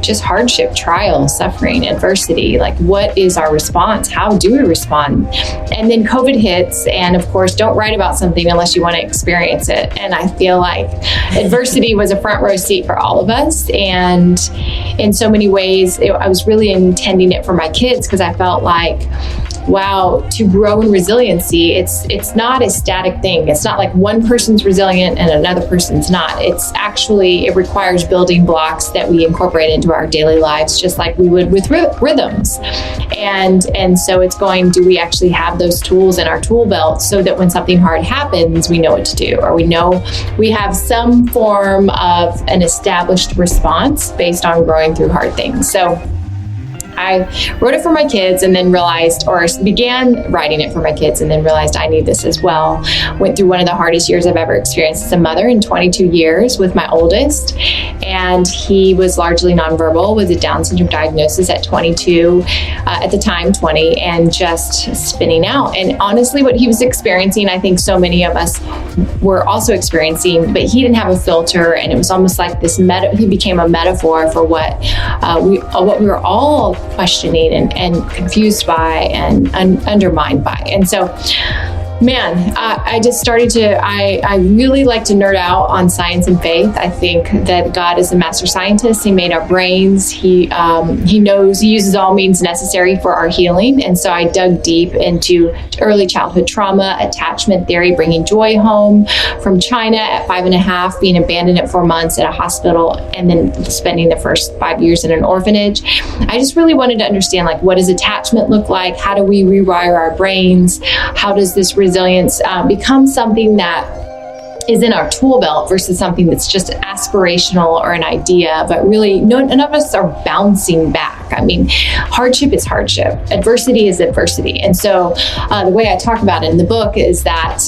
Speaker 7: just hardship, trial, suffering, adversity. Like, what is our response? How do we respond? And then COVID hits, and of course, don't write about something unless you want to experience it. And I feel like adversity was a front row seat for all of us. And in so many ways, I was really intending it for my kids because I felt like, wow, to grow in resiliency, it's not a static thing. It's not like one person's resilient and another person's not. It's actually, it requires building blocks that we incorporate into our daily lives, just like we would with rhythms. And so it's do we actually have those tools in our tool belt so that when something hard happens, we know what to do, or we know we have some form of an established response based on growing through hard things. So I wrote it for my kids and then realized, or began writing it for my kids and then realized I need this as well. Went through one of the hardest years I've ever experienced as a mother in 22 years with my oldest. And he was largely nonverbal with a Down syndrome diagnosis at 22, at the time 20, and just spinning out. And honestly, what he was experiencing, I think so many of us were also experiencing, but he didn't have a filter. And it was almost like he became a metaphor for what we were all questioning and confused by and undermined by. And so Man, I just started to, I really like to nerd out on science and faith. I think that God is a master scientist. He made our brains. He knows, he uses all means necessary for our healing. And so I dug deep into early childhood trauma, attachment theory, bringing joy home from China at 5.5, being abandoned at 4 months at a hospital, and then spending the first 5 years in an orphanage. I just really wanted to understand, like, what does attachment look like? How do we rewire our brains? How does this resilience become something that is in our tool belt versus something that's just aspirational or an idea, but really none of us are bouncing back. I mean, hardship is hardship. Adversity is adversity. And so the way I talk about it in the book is that,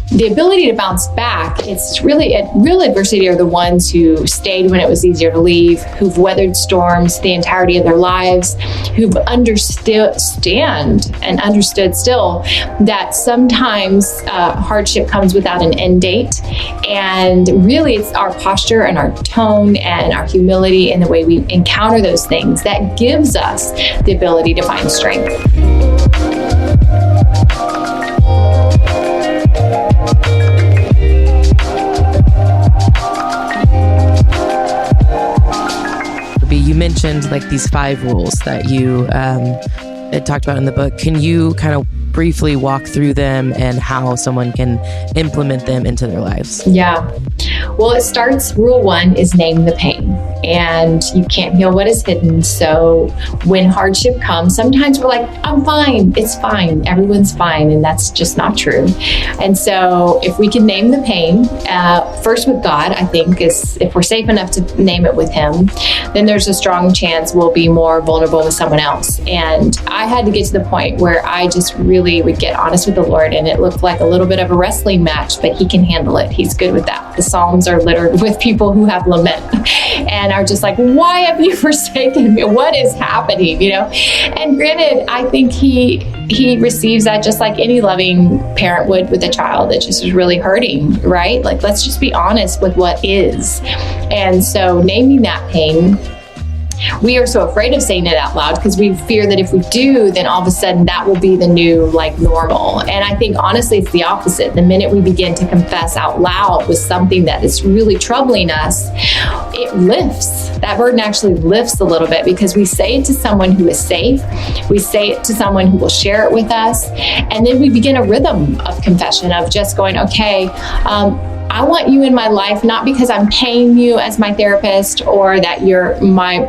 Speaker 7: the ability to bounce back, it's really, real adversity are the ones who stayed when it was easier to leave, who've weathered storms the entirety of their lives, who've understood still that sometimes hardship comes without an end date. And really it's our posture and our tone and our humility and the way we encounter those things that gives us the ability to find strength.
Speaker 5: You mentioned like these 5 rules that you had talked about in the book. Can you kind of briefly walk through them and how someone can implement them into their lives?
Speaker 7: Yeah. Well, it starts, rule 1 is name the pain. And you can't heal what is hidden. So when hardship comes, sometimes we're like, I'm fine. It's fine. Everyone's fine. And that's just not true. And so if we can name the pain, first with God, I think, is if we're safe enough to name it with Him, then there's a strong chance we'll be more vulnerable with someone else. And I had to get to the point where I just really would get honest with the Lord. And it looked like a little bit of a wrestling match, but He can handle it. He's good with that. The Psalms are littered with people who have lament and are just like, why have you forsaken me? What is happening? And granted, I think he receives that just like any loving parent would with a child that just is really hurting, right? Like, let's just be honest with what is. And so naming that pain, we are so afraid of saying it out loud because we fear that if we do, then all of a sudden that will be the new normal. And I think honestly, it's the opposite. The minute we begin to confess out loud with something that is really troubling us, it lifts. That burden actually lifts a little bit because we say it to someone who is safe. We say it to someone who will share it with us. And then we begin a rhythm of confession of just going, okay, I want you in my life, not because I'm paying you as my therapist or that you're my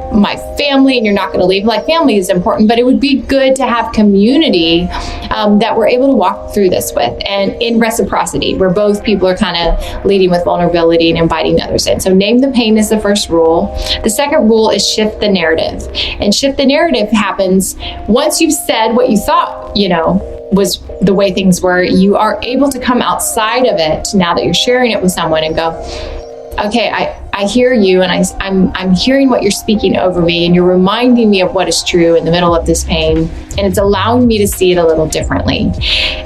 Speaker 7: family and you're not going to leave. Like, family is important, but it would be good to have community that we're able to walk through this with, and in reciprocity, where both people are kind of leading with vulnerability and inviting others in. So name the pain is the first rule. The second rule is shift the narrative. And shift the narrative happens once you've said what you thought, was the way things were. You are able to come outside of it now that you're sharing it with someone and go, okay, I hear you, and I'm hearing what you're speaking over me, and you're reminding me of what is true in the middle of this pain, and it's allowing me to see it a little differently.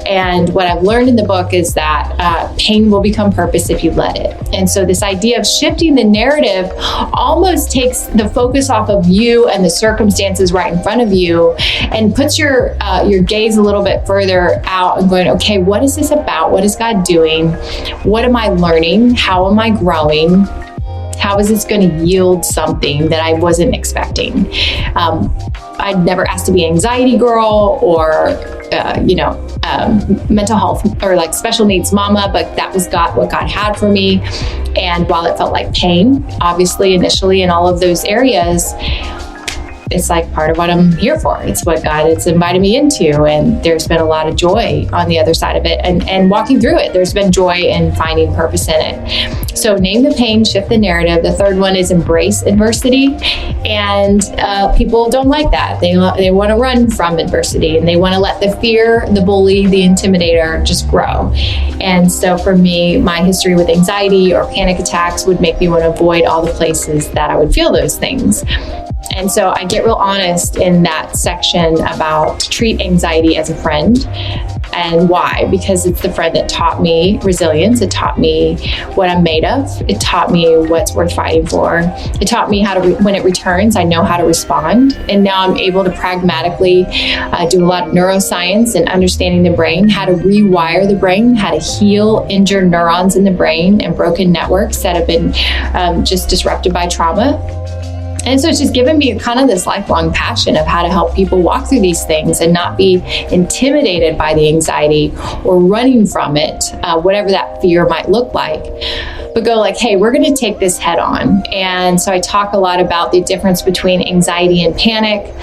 Speaker 7: And what I've learned in the book is that pain will become purpose if you let it. And so this idea of shifting the narrative almost takes the focus off of you and the circumstances right in front of you, and puts your gaze a little bit further out and going, okay, what is this about? What is God doing? What am I learning? How am I growing? How is this going to yield something that I wasn't expecting? I'd never asked to be an anxiety girl or, mental health or like special needs mama, but that was what God had for me. And while it felt like pain, obviously, initially in all of those areas, it's like part of what I'm here for. It's what God has invited me into. And there's been a lot of joy on the other side of it. And walking through it, there's been joy in finding purpose in it. So name the pain, shift the narrative. The third one is embrace adversity. And people don't like that. They want to run from adversity, and they want to let the fear, the bully, the intimidator just grow. And so for me, my history with anxiety or panic attacks would make me want to avoid all the places that I would feel those things. And so I get real honest in that section about treat anxiety as a friend. And why? Because it's the friend that taught me resilience. It taught me what I'm made of. It taught me what's worth fighting for. It taught me how to, when it returns, I know how to respond. And now I'm able to pragmatically do a lot of neuroscience and understanding the brain, how to rewire the brain, how to heal injured neurons in the brain and broken networks that have been just disrupted by trauma. And so it's just given me kind of this lifelong passion of how to help people walk through these things and not be intimidated by the anxiety or running from it, whatever that fear might look like. But go like, hey, we're going to take this head on. And so I talk a lot about the difference between anxiety and panic,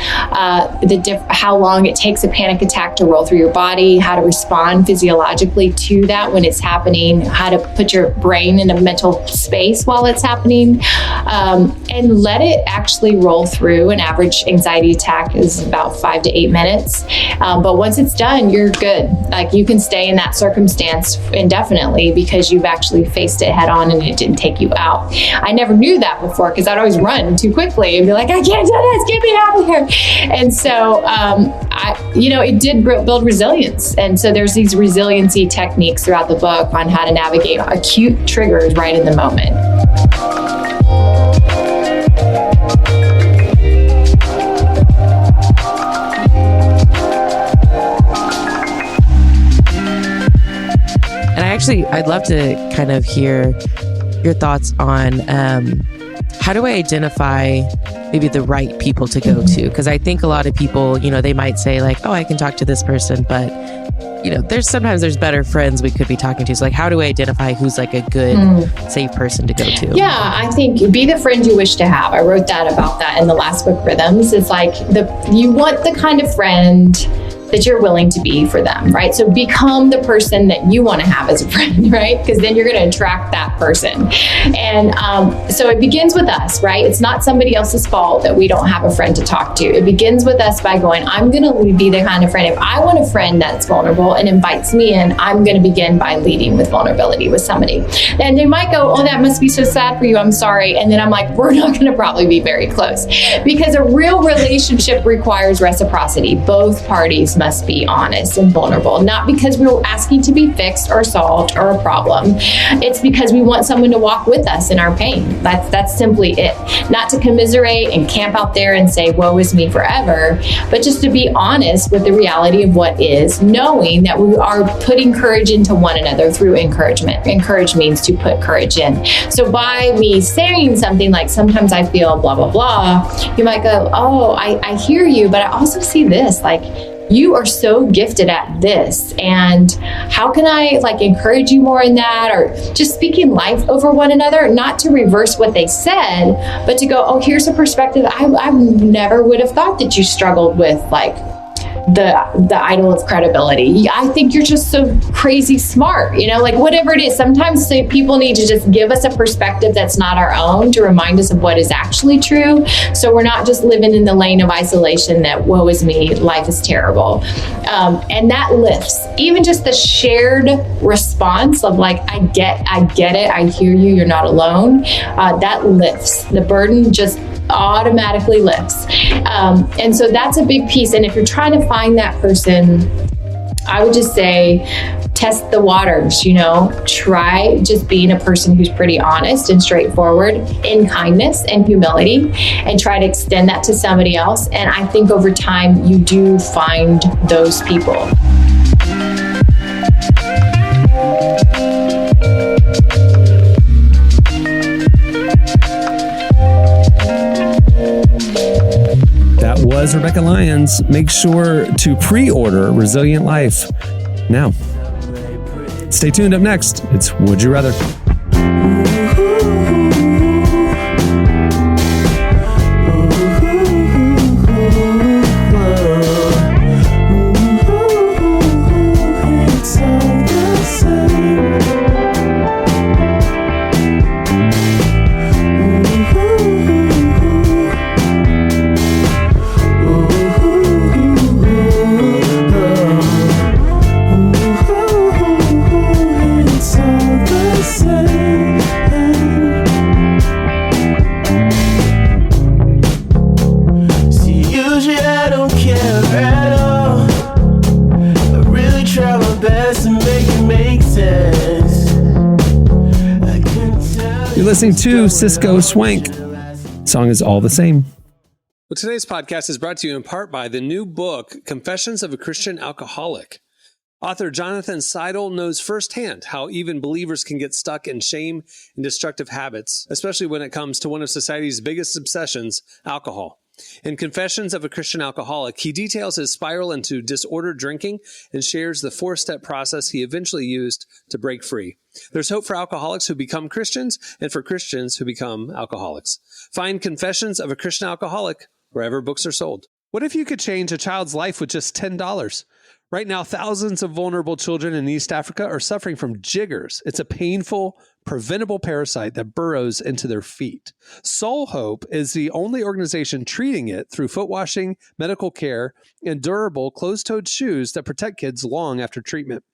Speaker 7: how long it takes a panic attack to roll through your body, how to respond physiologically to that when it's happening, how to put your brain in a mental space while it's happening, and let it actually roll through. An average anxiety attack is about 5 to 8 minutes. But once it's done, you're good. Like you can stay in that circumstance indefinitely because you've actually faced it head on and it didn't take you out. I never knew that before because I'd always run too quickly and be like, I can't do this, get me out of here. And so, it did build resilience. And so there's these resiliency techniques throughout the book on how to navigate acute triggers right in the moment.
Speaker 5: I'd love to kind of hear your thoughts on how do I identify maybe the right people to go to? Because I think a lot of people, they might say like, oh, I can talk to this person, but there's better friends we could be talking to. So like, how do I identify who's like a good, safe person to go to?
Speaker 7: Yeah, I think be the friend you wish to have. I wrote about that in the last book, Rhythms. It's like you want the kind of friend that you're willing to be for them, right? So become the person that you want to have as a friend, right? Because then you're going to attract that person. And so it begins with us, right? It's not somebody else's fault that we don't have a friend to talk to. It begins with us by going, I'm going to be the kind of friend, if I want a friend that's vulnerable and invites me in, I'm going to begin by leading with vulnerability with somebody. And they might go, oh, that must be so sad for you, I'm sorry. And then I'm like, we're not going to probably be very close. Because a real relationship requires reciprocity. Both parties must be honest and vulnerable, not because we're asking to be fixed or solved or a problem. It's because we want someone to walk with us in our pain. That's simply it. Not to commiserate and camp out there and say, woe is me forever, but just to be honest with the reality of what is, knowing that we are putting courage into one another through encouragement. Encourage means to put courage in. So by me saying something like, sometimes I feel blah, blah, blah, you might go, oh, I hear you, but I also see this, like, you are so gifted at this, and how can I encourage you more in that, or just speaking life over one another, not to reverse what they said, but to go, oh, here's a perspective I never would have thought that you struggled with, the idol of credibility. I think you're just so crazy smart, whatever it is. Sometimes people need to just give us a perspective that's not our own to remind us of what is actually true. So we're not just living in the lane of isolation that woe is me, life is terrible. And that lifts. Even just the shared response of I get it, I hear you, you're not alone. That lifts. The burden just automatically lifts. And so that's a big piece. And if you're trying to find that person, I would just say, test the waters, try just being a person who's pretty honest and straightforward in kindness and humility, and try to extend that to somebody else. And I think over time, you do find those people.
Speaker 2: That was Rebekah Lyons. Make sure to pre-order Resilient Life now. Stay tuned. Up next, it's Would You Rather.
Speaker 8: Say
Speaker 2: You're listening to Cisco Swank. Song is All the Same.
Speaker 6: Well, today's podcast is brought to you in part by the new book, Confessions of a Christian Alcoholic. Author Jonathan Seidel knows firsthand how even believers can get stuck in shame and destructive habits, especially when it comes to one of society's biggest obsessions, alcohol. In Confessions of a Christian Alcoholic, he details his spiral into disordered drinking and shares the 4-step process he eventually used to break free. There's hope for alcoholics who become Christians and for Christians who become alcoholics. Find Confessions of a Christian Alcoholic wherever books are sold. What if you could change a child's life with just $10? Right now, thousands of vulnerable children in East Africa are suffering from jiggers. It's a painful, preventable parasite that burrows into their feet. Soul Hope is the only organization treating it through foot washing, medical care, and durable closed-toed shoes that protect kids long after treatment.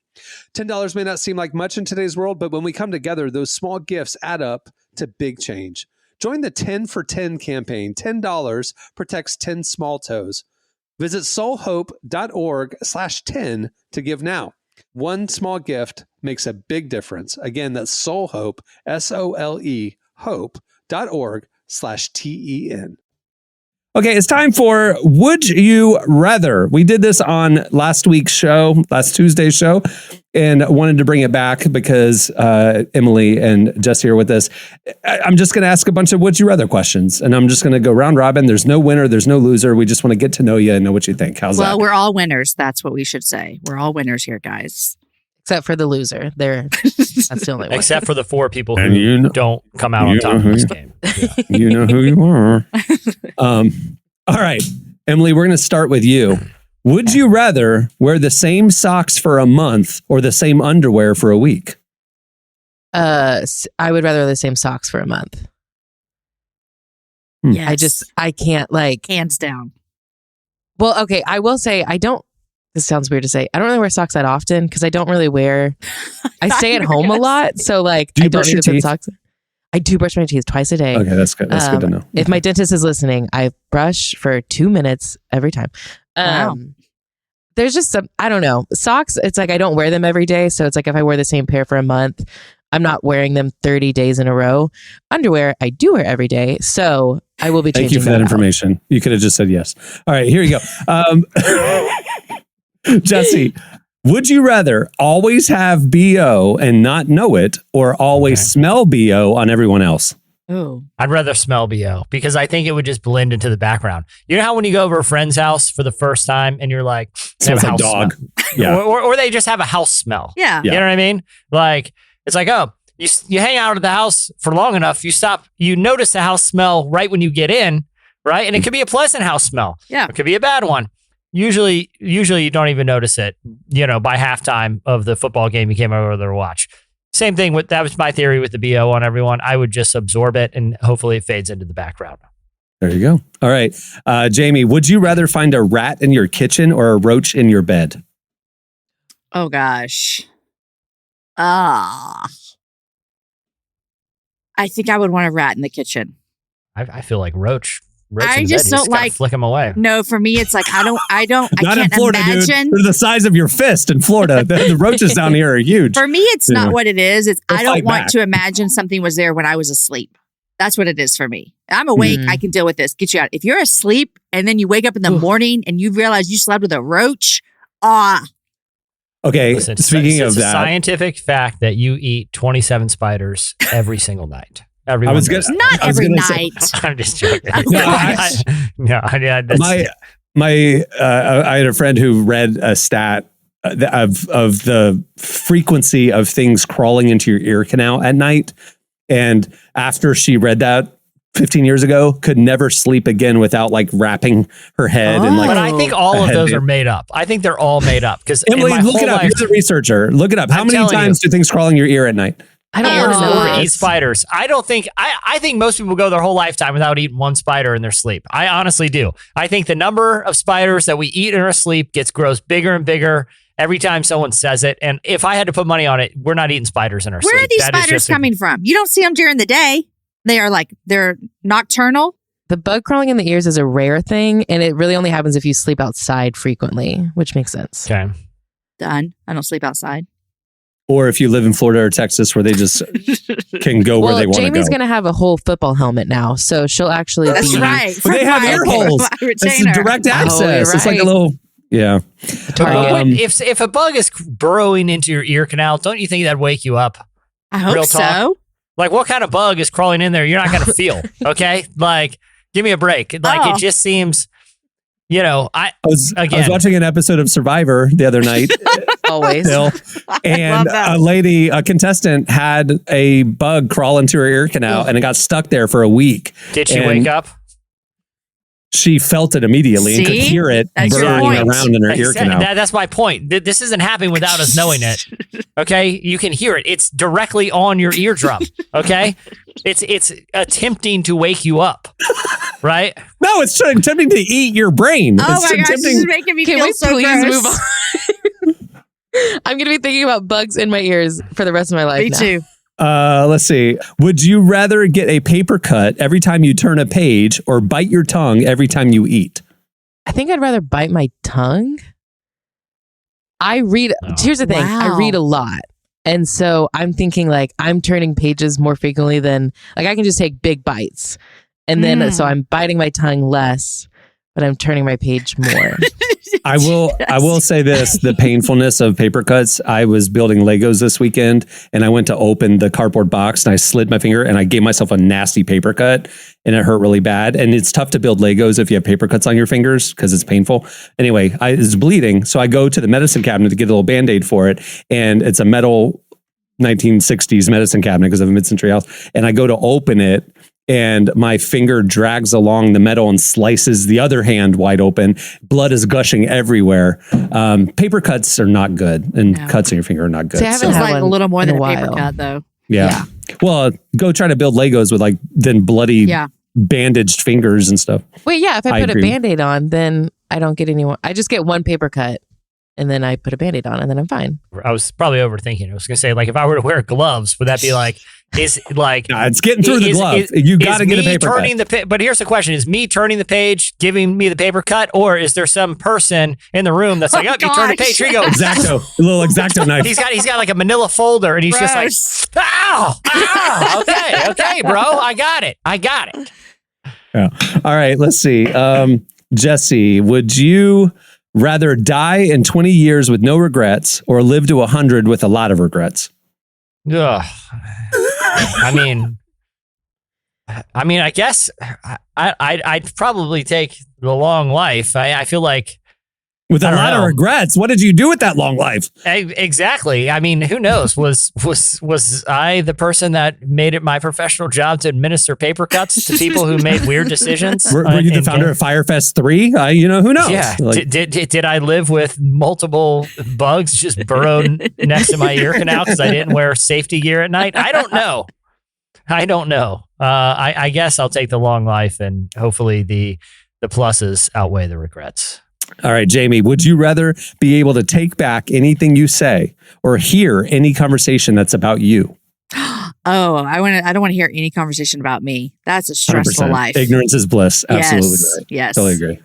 Speaker 6: $10 may not seem like much in today's world, but when we come together, those small gifts add up to big change. Join the 10 for 10 campaign. $10 protects 10 small toes. Visit soulhope.org/10 to give now. One small gift makes a big difference. Again, that's Soulhope, SOLE, hope.org/TEN.
Speaker 2: Okay, it's time for Would You Rather. We did this on last Tuesday's show, and wanted to bring it back because Emily and Jesse are with us. I'm just going to ask a bunch of Would You Rather questions, and I'm just going to go round robin. There's no winner. There's no loser. We just want to get to know you and know what you think. How's that?
Speaker 4: Well, we're all winners. That's what we should say. We're all winners here, guys.
Speaker 5: Except for the loser. That's the only one.
Speaker 3: Except for the 4 people who don't come out on top of this game. Yeah.
Speaker 2: You know who you are. All right, Emily, we're going to start with you. Would you rather wear the same socks for a month or the same underwear for a week?
Speaker 5: I would rather wear the same socks for a month.
Speaker 4: Yes.
Speaker 5: I can't
Speaker 4: hands down.
Speaker 5: Well, okay. I will say this sounds weird to say. I don't really wear socks that often because I don't really wear. I stay at home a lot, so
Speaker 2: do you
Speaker 5: I don't
Speaker 2: brush
Speaker 5: need
Speaker 2: your
Speaker 5: to put
Speaker 2: teeth?
Speaker 5: socks. I do brush my teeth twice a day.
Speaker 2: Okay, that's good. That's good to know.
Speaker 5: If my dentist is listening, I brush for 2 minutes every time.
Speaker 4: Wow.
Speaker 5: There's just some, I don't know. Socks, it's like I don't wear them every day. So it's like if I wear the same pair for a month, I'm not wearing them 30 days in a row. Underwear, I do wear every day. So I will be changing.
Speaker 2: Thank you for that information. You could have just said yes. All right, here you go. Jesse, would you rather always have BO and not know it or always smell BO on everyone else?
Speaker 4: Oh,
Speaker 3: I'd rather smell BO because I think it would just blend into the background. You know how when you go over a friend's house for the first time and you're like, they have a house
Speaker 2: dog.
Speaker 3: smell.
Speaker 2: Yeah.
Speaker 3: Or they just have a house smell.
Speaker 4: yeah.
Speaker 3: You know what I mean? Like, it's like, oh, you hang out at the house for long enough, you notice the house smell right when you get in, right? And it could be a pleasant house smell.
Speaker 4: Yeah.
Speaker 3: It could be a bad one. Usually you don't even notice it, by halftime of the football game you came over there to watch. Same thing that was my theory with the BO on everyone. I would just absorb it and hopefully it fades into the background.
Speaker 2: There you go. All right. Jamie, would you rather find a rat in your kitchen or a roach in your bed?
Speaker 4: Oh gosh. I think I would want a rat in the kitchen.
Speaker 3: I feel like roach
Speaker 4: I just don't like
Speaker 3: flick them away.
Speaker 4: No, for me, it's like I
Speaker 2: Not
Speaker 4: can't
Speaker 2: in Florida,
Speaker 4: imagine.
Speaker 2: dude. They're the size of your fist in Florida. The roaches down here are huge.
Speaker 4: For me, it's not what it is. It's
Speaker 2: They'll
Speaker 4: I don't
Speaker 2: fight
Speaker 4: want
Speaker 2: back.
Speaker 4: to imagine something was there when I was asleep. That's what it is for me. I'm awake. I can deal with this. Get you out. If you're asleep and then you wake up in the morning and you realize you slept with a roach,
Speaker 2: Okay,
Speaker 3: Listen,
Speaker 2: speaking
Speaker 3: it's
Speaker 2: of
Speaker 3: a
Speaker 2: that,
Speaker 3: scientific fact that you eat 27 spiders every single night.
Speaker 2: I was gonna,
Speaker 4: not
Speaker 2: I was
Speaker 4: every
Speaker 2: gonna say-
Speaker 4: night.
Speaker 3: I'm just joking.
Speaker 2: I had a friend who read a stat of the frequency of things crawling into your ear canal at night, and after she read that 15 years ago, could never sleep again without like wrapping her head and like.
Speaker 3: But I think all of those are made up. I think they're all made up because
Speaker 2: Emily, look it up. You're the researcher. Look it up. How many times do things crawl in your ear at night?
Speaker 5: I don't want to know.
Speaker 3: Eat spiders. I think most people go their whole lifetime without eating one spider in their sleep. I honestly do. I think the number of spiders that we eat in our sleep grows bigger and bigger every time someone says it. And if I had to put money on it, we're not eating spiders in our sleep.
Speaker 4: Where are these spiders coming from? You don't see them during the day. They're nocturnal.
Speaker 5: The bug crawling in the ears is a rare thing, and it really only happens if you sleep outside frequently, which makes sense.
Speaker 3: Okay.
Speaker 4: Done. I don't sleep outside.
Speaker 2: Or if you live in Florida or Texas where they just can go where they want to go.
Speaker 5: Jamie's going to have a whole football helmet now, so she'll actually
Speaker 4: That's
Speaker 5: be...
Speaker 4: right.
Speaker 2: But they have air holes. It's direct access. It's like a little... Yeah.
Speaker 3: If a bug is burrowing into your ear canal, don't you think that'd wake you up?
Speaker 4: I hope so.
Speaker 3: Like, what kind of bug is crawling in there? You're not going to feel, okay? Like, give me a break. Like, it just seems... I was
Speaker 2: watching an episode of Survivor the other night.
Speaker 5: Always.
Speaker 2: And a contestant had a bug crawl into her ear canal and it got stuck there for a week.
Speaker 3: Did she wake up?
Speaker 2: She felt it immediately and could hear it burrowing around in her ear canal.
Speaker 3: That's my point. This isn't happening without us knowing it. Okay? You can hear it. It's directly on your eardrum. Okay? It's attempting to wake you up. Right?
Speaker 2: No, it's attempting to eat your brain.
Speaker 4: Oh my gosh, this is making me feel so gross. Move on?
Speaker 5: I'm going to be thinking about bugs in my ears for the rest of my life.
Speaker 4: Me too.
Speaker 2: Let's see. Would you rather get a paper cut every time you turn a page or bite your tongue every time you eat?
Speaker 5: I think I'd rather bite my tongue. Here's the thing. I read a lot. And so I'm thinking like I'm turning pages more frequently than like I can just take big bites. And then so I'm biting my tongue less, but I'm turning my page more.
Speaker 2: I will say this, the painfulness of paper cuts. I was building Legos this weekend and I went to open the cardboard box and I slid my finger and I gave myself a nasty paper cut and it hurt really bad. And it's tough to build Legos if you have paper cuts on your fingers because it's painful. Anyway, it's bleeding. So I go to the medicine cabinet to get a little Band-Aid for it. And it's a metal 1960s medicine cabinet because of a mid-century house. And I go to open it. And my finger drags along the metal and slices the other hand wide open. Blood is gushing everywhere. Paper cuts are not good, and cuts on your finger are not good.
Speaker 4: See, I haven't had like a little more than a paper cut, though.
Speaker 2: Yeah. Well, go try to build Legos with then bloody, bandaged fingers and stuff.
Speaker 5: Wait, if I put a Band-Aid on, then I don't get any more. I just get one paper cut. And then I put a Band-Aid on and then I'm fine.
Speaker 3: I was probably overthinking. I was going to say, like, if I were to wear gloves, would that be like,
Speaker 2: no, it's getting through the glove. You got to get a paper cut.
Speaker 3: But here's the question. Is me turning the page giving me the paper cut? Or is there some person in the room that's like, you turn the page, here you go.
Speaker 2: Exacto. A little Exacto knife.
Speaker 3: He's got like a manila folder and he's just like, ow, okay, bro. I got it.
Speaker 2: Yeah. All right, let's see. Jesse, would you rather die in 20 years with no regrets or live to 100 with a lot of regrets?
Speaker 3: Ugh. I mean, I guess I'd probably take the long life. I feel like
Speaker 2: with a lot of regrets. What did you do with that long life?
Speaker 3: Exactly. I mean, who knows? Was I the person that made it my professional job to administer paper cuts to people who made weird decisions?
Speaker 2: Were you the founder of Fyre Fest 3? Who knows?
Speaker 3: Yeah. Did I live with multiple bugs just burrowed next to my ear canal because I didn't wear safety gear at night? I don't know. I guess I'll take the long life and hopefully the pluses outweigh the regrets.
Speaker 2: All right, Jamie, would you rather be able to take back anything you say or hear any conversation that's about you?
Speaker 4: I don't want to hear any conversation about me. That's a stressful
Speaker 2: 100%.
Speaker 4: life.
Speaker 2: Ignorance is bliss. Absolutely right.
Speaker 4: Yes.
Speaker 2: Totally agree.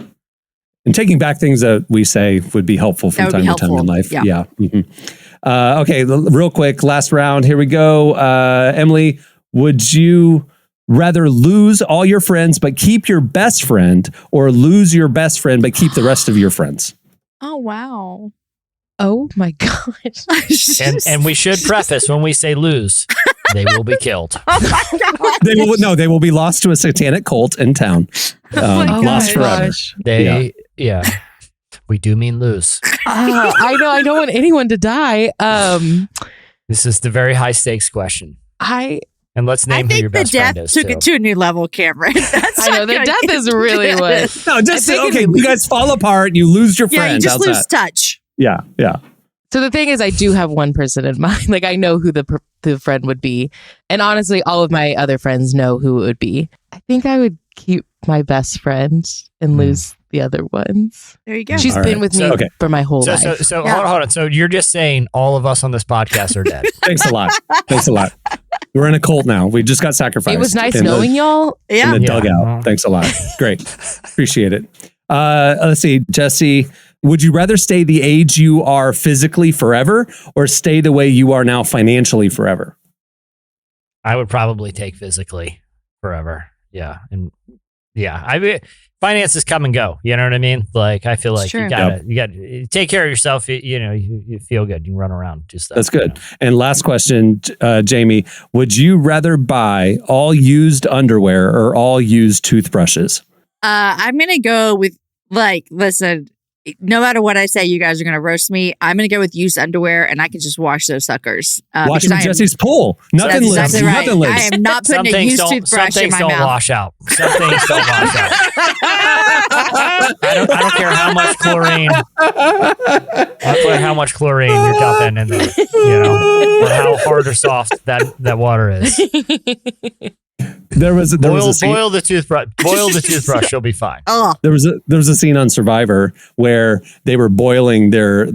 Speaker 2: And taking back things that we say would be helpful from time to time in life. Yeah. Mm-hmm. Okay, real quick, last round. Here we go. Emily, would you rather lose all your friends but keep your best friend or lose your best friend but keep the rest of your friends?
Speaker 4: Oh, wow.
Speaker 5: Oh, my gosh.
Speaker 3: And we should preface when we say lose, they will be killed.
Speaker 4: Oh, my God.
Speaker 2: They will be lost to a satanic cult in town. Lost forever.
Speaker 3: We do mean lose.
Speaker 5: I know. I don't want anyone to die.
Speaker 3: This is the very high stakes question. And let's name who your best friend is.
Speaker 4: I think the death took it to a new level, Cameron.
Speaker 5: I know, the death is really what...
Speaker 2: No, just, you guys fall apart, you lose your friends.
Speaker 4: Yeah, you just lose touch.
Speaker 2: Yeah.
Speaker 5: So the thing is, I do have one person in mind. Like, I know who the friend would be. And honestly, all of my other friends know who it would be. I think I would keep my best friend and lose the other ones.
Speaker 4: There you go.
Speaker 5: She's been with me for my whole life.
Speaker 3: So hold on. So you're just saying all of us on this podcast are dead.
Speaker 2: Thanks a lot. We're in a cult now. We just got sacrificed.
Speaker 5: It was nice knowing y'all.
Speaker 2: In the dugout. Thanks a lot. Great. Appreciate it. Let's see. Jesse, would you rather stay the age you are physically forever or stay the way you are now financially forever?
Speaker 3: I would probably take physically forever. Yeah. And I mean, finances come and go. You know what I mean? Like, I feel like you gotta take care of yourself. You feel good. You can run around, do stuff.
Speaker 2: That's good. And last question, Jamie, would you rather buy all used underwear or all used toothbrushes?
Speaker 4: I'm going to go with listen, no matter what I say, you guys are going to roast me. I'm going to go with used underwear, and I can just wash those suckers.
Speaker 2: Wash them in Jesse's pool. Nothing lives.
Speaker 4: Exactly right.
Speaker 2: Nothing lives.
Speaker 4: I am not putting a used toothbrush in my mouth.
Speaker 3: Some things don't wash out. Some things don't wash out. I don't care how much chlorine. I don't care how much chlorine you're dumping in there, or how hard or soft that water is.
Speaker 2: There was a scene.
Speaker 3: Boil the toothbrush. You'll be fine.
Speaker 4: Oh.
Speaker 2: There was a scene on Survivor where they were boiling their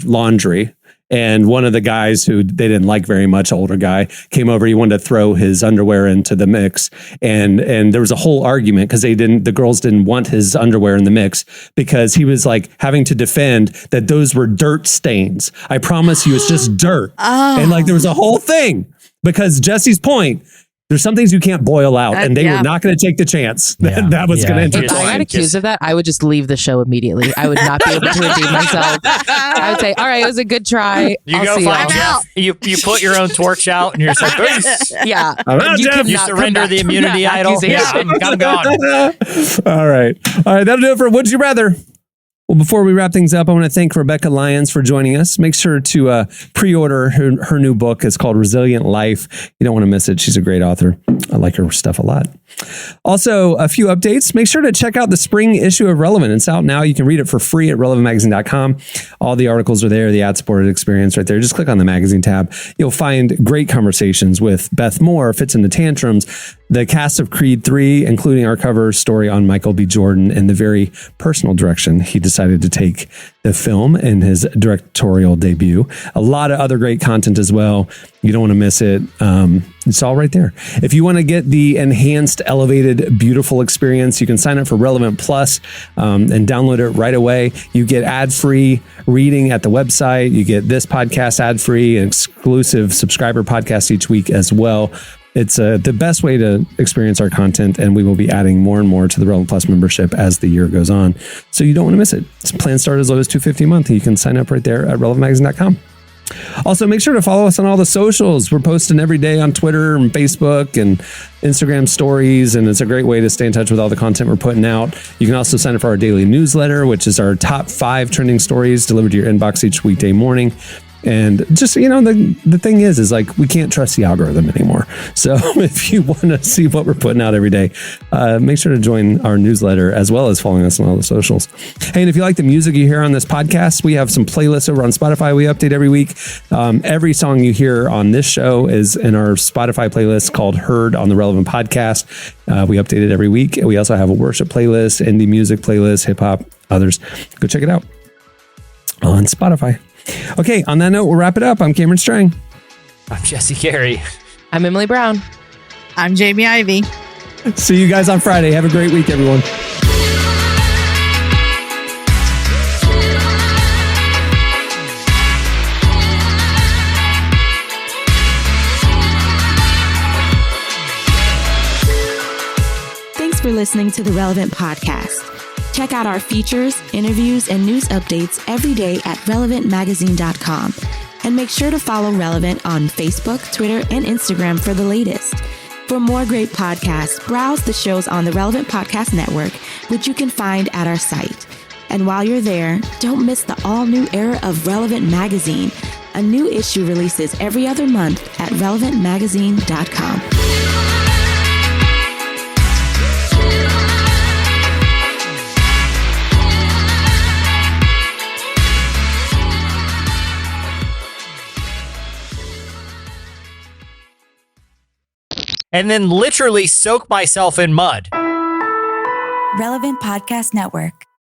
Speaker 2: laundry, and one of the guys who they didn't like very much, older guy, came over. He wanted to throw his underwear into the mix, and there was a whole argument because the girls didn't want his underwear in the mix because he was like having to defend that those were dirt stains. I promise you, it's just dirt, and like there was a whole thing because Jesse's point. There's some things you can't boil out, and they were not going to take the chance that was going to enter.
Speaker 5: If I got accused of that, I would just leave the show immediately. I would not be able to redeem myself. I would say, all right, it was a good try.
Speaker 3: You go find Jeff. You put your own torch out, and you're just like, peace.
Speaker 5: Yeah.
Speaker 3: You surrender the immunity idol. Yeah, I'm gone.
Speaker 2: All right. That'll do it for Would You Rather. Well, before we wrap things up, I want to thank Rebekah Lyons for joining us. Make sure to pre-order her new book. It's called Resilient Life. You don't want to miss it. She's a great author. I like her stuff a lot. Also, a few updates. Make sure to check out the spring issue of Relevant. It's out now. You can read it for free at relevantmagazine.com. All the articles are there, the ad-supported experience right there. Just click on the magazine tab. You'll find great conversations with Beth Moore, Fits in the Tantrums, the cast of Creed 3, including our cover story on Michael B. Jordan and the very personal direction he decided to take the film in his directorial debut. A lot of other great content as well. You don't want to miss it. It's all right there. If you want to get the enhanced, elevated, beautiful experience, you can sign up for Relevant Plus and download it right away. You get ad-free reading at the website. You get this podcast ad-free, and exclusive subscriber podcasts each week as well. It's the best way to experience our content, and we will be adding more and more to the Relevant Plus membership as the year goes on. So you don't want to miss it. Plans start as low as $250 a month, and you can sign up right there at relevantmagazine.com. Also, make sure to follow us on all the socials. We're posting every day on Twitter and Facebook and Instagram stories, and it's a great way to stay in touch with all the content we're putting out. You can also sign up for our daily newsletter, which is our top 5 trending stories delivered to your inbox each weekday morning. And just, the thing is like, we can't trust the algorithm anymore. So if you want to see what we're putting out every day, make sure to join our newsletter as well as following us on all the socials. Hey, and if you like the music you hear on this podcast, we have some playlists over on Spotify we update every week. Every song you hear on this show is in our Spotify playlist called Heard on the Relevant Podcast. We update it every week. We also have a worship playlist, indie music playlist, hip hop, others. Go check it out on Spotify. Okay, on that note, we'll wrap it up. I'm Cameron Strang.
Speaker 3: I'm Jesse Carey.
Speaker 5: I'm Emily Brown.
Speaker 4: I'm Jamie Ivey.
Speaker 2: See you guys on Friday. Have a great week, everyone.
Speaker 1: Thanks for listening to the Relevant Podcast. Check out our features, interviews, and news updates every day at relevantmagazine.com. And make sure to follow Relevant on Facebook, Twitter, and Instagram for the latest. For more great podcasts, browse the shows on the Relevant Podcast Network, which you can find at our site. And while you're there, don't miss the all-new era of Relevant Magazine. A new issue releases every other month at relevantmagazine.com.
Speaker 3: And then literally soak myself in mud.
Speaker 1: Relevant Podcast Network.